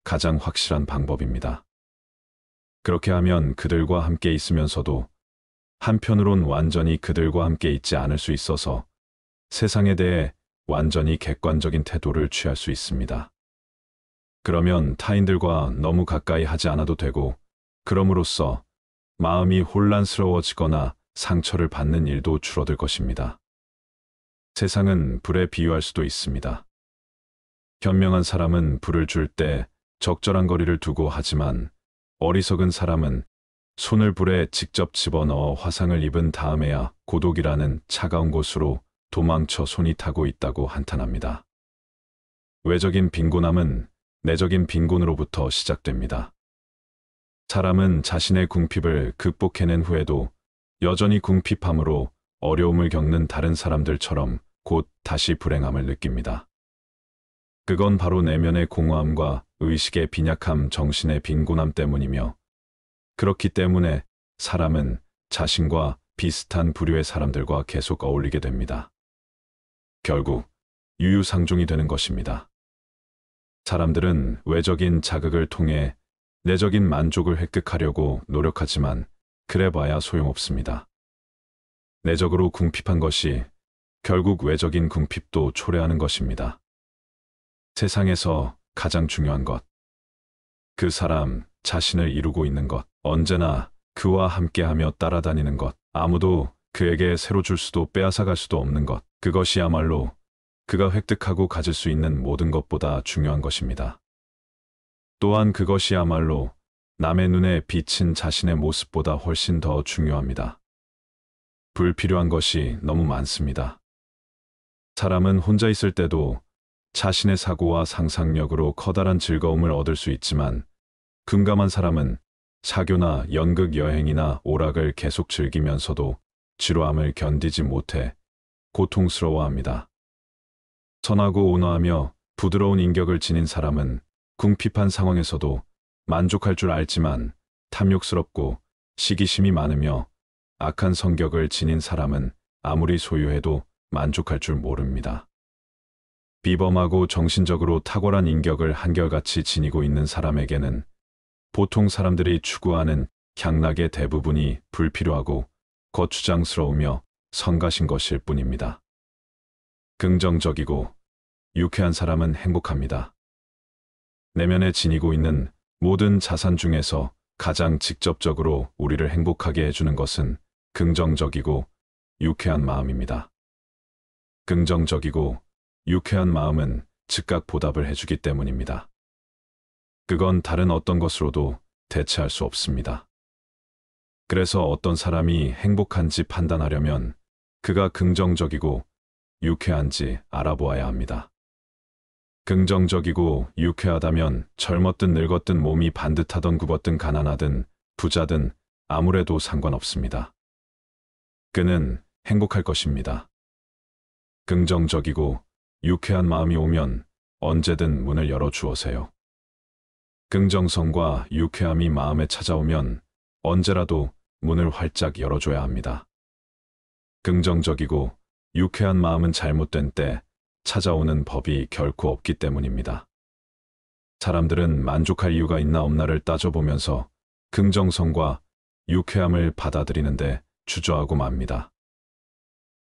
가장 확실한 방법입니다. 그렇게 하면 그들과 함께 있으면서도 한편으론 완전히 그들과 함께 있지 않을 수 있어서 세상에 대해 완전히 객관적인 태도를 취할 수 있습니다. 그러면 타인들과 너무 가까이 하지 않아도 되고, 그럼으로써 마음이 혼란스러워지거나 상처를 받는 일도 줄어들 것입니다. 세상은 불에 비유할 수도 있습니다. 현명한 사람은 불을 줄 때 적절한 거리를 두고 하지만 어리석은 사람은 손을 불에 직접 집어넣어 화상을 입은 다음에야 고독이라는 차가운 곳으로 도망쳐 손이 타고 있다고 한탄합니다. 외적인 빈곤함은 내적인 빈곤으로부터 시작됩니다. 사람은 자신의 궁핍을 극복해낸 후에도 여전히 궁핍함으로 어려움을 겪는 다른 사람들처럼 곧 다시 불행함을 느낍니다. 그건 바로 내면의 공허함과 의식의 빈약함, 정신의 빈곤함 때문이며, 그렇기 때문에 사람은 자신과 비슷한 부류의 사람들과 계속 어울리게 됩니다. 결국 유유상종이 되는 것입니다. 사람들은 외적인 자극을 통해 내적인 만족을 획득하려고 노력하지만 그래봐야 소용없습니다. 내적으로 궁핍한 것이 결국 외적인 궁핍도 초래하는 것입니다. 세상에서 가장 중요한 것, 그 사람 자신을 이루고 있는 것, 언제나 그와 함께하며 따라다니는 것, 아무도 그에게 새로 줄 수도 빼앗아갈 수도 없는 것, 그것이야말로 그가 획득하고 가질 수 있는 모든 것보다 중요한 것입니다. 또한 그것이야말로 남의 눈에 비친 자신의 모습보다 훨씬 더 중요합니다. 불필요한 것이 너무 많습니다. 사람은 혼자 있을 때도 자신의 사고와 상상력으로 커다란 즐거움을 얻을 수 있지만, 금감한 사람은 사교나 연극 여행이나 오락을 계속 즐기면서도 지루함을 견디지 못해 고통스러워합니다. 선하고 온화하며 부드러운 인격을 지닌 사람은 궁핍한 상황에서도 만족할 줄 알지만, 탐욕스럽고 시기심이 많으며 악한 성격을 지닌 사람은 아무리 소유해도 만족할 줄 모릅니다. 비범하고 정신적으로 탁월한 인격을 한결같이 지니고 있는 사람에게는 보통 사람들이 추구하는 향락의 대부분이 불필요하고 거추장스러우며 성가신 것일 뿐입니다. 긍정적이고 유쾌한 사람은 행복합니다. 내면에 지니고 있는 모든 자산 중에서 가장 직접적으로 우리를 행복하게 해주는 것은 긍정적이고 유쾌한 마음입니다. 긍정적이고 유쾌한 마음은 즉각 보답을 해주기 때문입니다. 그건 다른 어떤 것으로도 대체할 수 없습니다. 그래서 어떤 사람이 행복한지 판단하려면 그가 긍정적이고 유쾌한지 알아보아야 합니다. 긍정적이고 유쾌하다면 젊었든 늙었든 몸이 반듯하든 굽었든 가난하든 부자든 아무래도 상관없습니다. 그는 행복할 것입니다. 긍정적이고 유쾌한 마음이 오면 언제든 문을 열어주어세요. 긍정성과 유쾌함이 마음에 찾아오면 언제라도 문을 활짝 열어줘야 합니다. 긍정적이고 유쾌한 마음은 잘못된 때 찾아오는 법이 결코 없기 때문입니다. 사람들은 만족할 이유가 있나 없나를 따져보면서 긍정성과 유쾌함을 받아들이는데 주저하고 맙니다.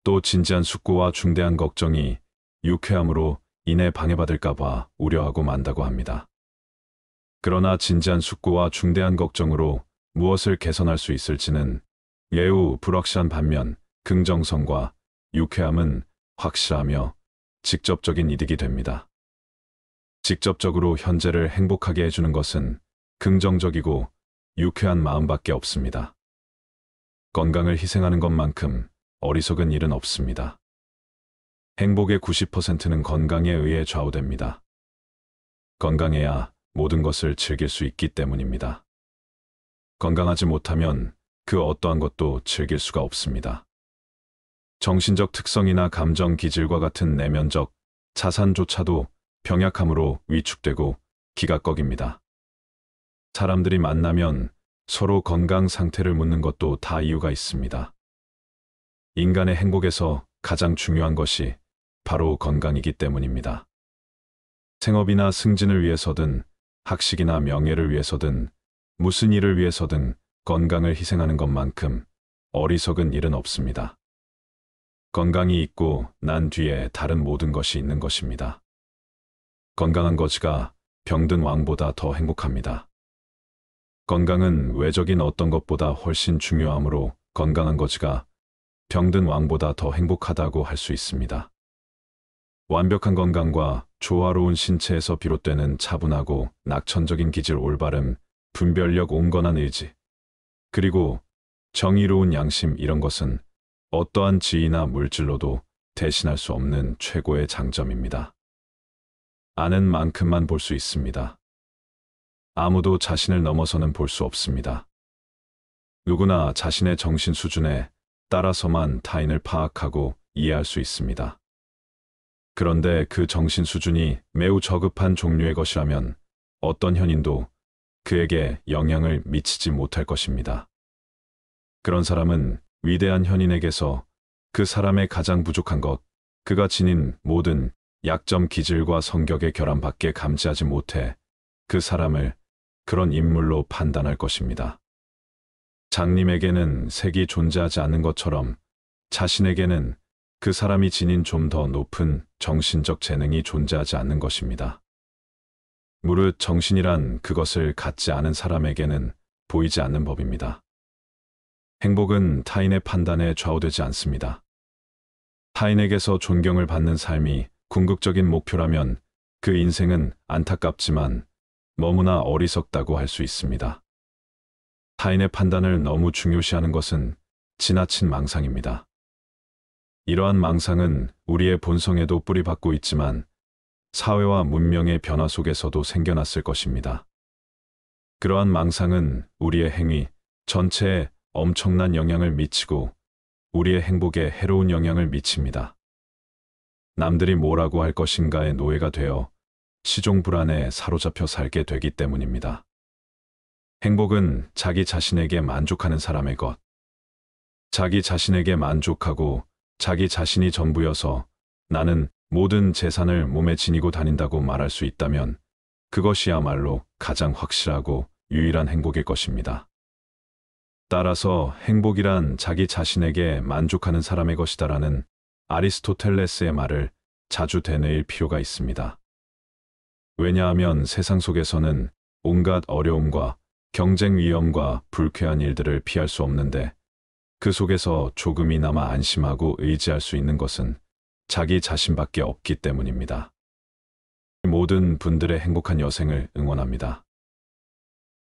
또 진지한 숙고와 중대한 걱정이 유쾌함으로 인해 방해받을까 봐 우려하고 만다고 합니다. 그러나 진지한 숙고와 중대한 걱정으로 무엇을 개선할 수 있을지는 매우 불확실한 반면 긍정성과 유쾌함은 확실하며 직접적인 이득이 됩니다. 직접적으로 현재를 행복하게 해주는 것은 긍정적이고 유쾌한 마음밖에 없습니다. 건강을 희생하는 것만큼 어리석은 일은 없습니다. 행복의 90%는 건강에 의해 좌우됩니다. 건강해야 모든 것을 즐길 수 있기 때문입니다. 건강하지 못하면 그 어떠한 것도 즐길 수가 없습니다. 정신적 특성이나 감정 기질과 같은 내면적 자산조차도 병약함으로 위축되고 기가 꺾입니다. 사람들이 만나면 서로 건강 상태를 묻는 것도 다 이유가 있습니다. 인간의 행복에서 가장 중요한 것이 바로 건강이기 때문입니다. 생업이나 승진을 위해서든 학식이나 명예를 위해서든 무슨 일을 위해서든 건강을 희생하는 것만큼 어리석은 일은 없습니다. 건강이 있고 난 뒤에 다른 모든 것이 있는 것입니다. 건강한 거지가 병든 왕보다 더 행복합니다. 건강은 외적인 어떤 것보다 훨씬 중요하므로 건강한 거지가 병든 왕보다 더 행복하다고 할 수 있습니다. 완벽한 건강과 조화로운 신체에서 비롯되는 차분하고 낙천적인 기질, 올바름, 분별력, 온건한 의지, 그리고 정의로운 양심, 이런 것은 어떠한 지위나 물질로도 대신할 수 없는 최고의 장점입니다. 아는 만큼만 볼 수 있습니다. 아무도 자신을 넘어서는 볼 수 없습니다. 누구나 자신의 정신 수준에 따라서만 타인을 파악하고 이해할 수 있습니다. 그런데 그 정신 수준이 매우 저급한 종류의 것이라면 어떤 현인도 그에게 영향을 미치지 못할 것입니다. 그런 사람은 위대한 현인에게서 그 사람의 가장 부족한 것, 그가 지닌 모든 약점, 기질과 성격의 결함밖에 감지하지 못해 그 사람을 그런 인물로 판단할 것입니다. 장님에게는 색이 존재하지 않는 것처럼 자신에게는 그 사람이 지닌 좀 더 높은 정신적 재능이 존재하지 않는 것입니다. 무릇 정신이란 그것을 갖지 않은 사람에게는 보이지 않는 법입니다. 행복은 타인의 판단에 좌우되지 않습니다. 타인에게서 존경을 받는 삶이 궁극적인 목표라면 그 인생은 안타깝지만 너무나 어리석다고 할 수 있습니다. 타인의 판단을 너무 중요시하는 것은 지나친 망상입니다. 이러한 망상은 우리의 본성에도 뿌리박고 있지만 사회와 문명의 변화 속에서도 생겨났을 것입니다. 그러한 망상은 우리의 행위 전체에 엄청난 영향을 미치고 우리의 행복에 해로운 영향을 미칩니다. 남들이 뭐라고 할 것인가의 노예가 되어 시종 불안에 사로잡혀 살게 되기 때문입니다. 행복은 자기 자신에게 만족하는 사람의 것. 자기 자신에게 만족하고 자기 자신이 전부여서 나는 모든 재산을 몸에 지니고 다닌다고 말할 수 있다면 그것이야말로 가장 확실하고 유일한 행복일 것입니다. 따라서 행복이란 자기 자신에게 만족하는 사람의 것이다라는 아리스토텔레스의 말을 자주 되뇌일 필요가 있습니다. 왜냐하면 세상 속에서는 온갖 어려움과 경쟁 위험과 불쾌한 일들을 피할 수 없는데 그 속에서 조금이나마 안심하고 의지할 수 있는 것은 자기 자신밖에 없기 때문입니다. 모든 분들의 행복한 여생을 응원합니다.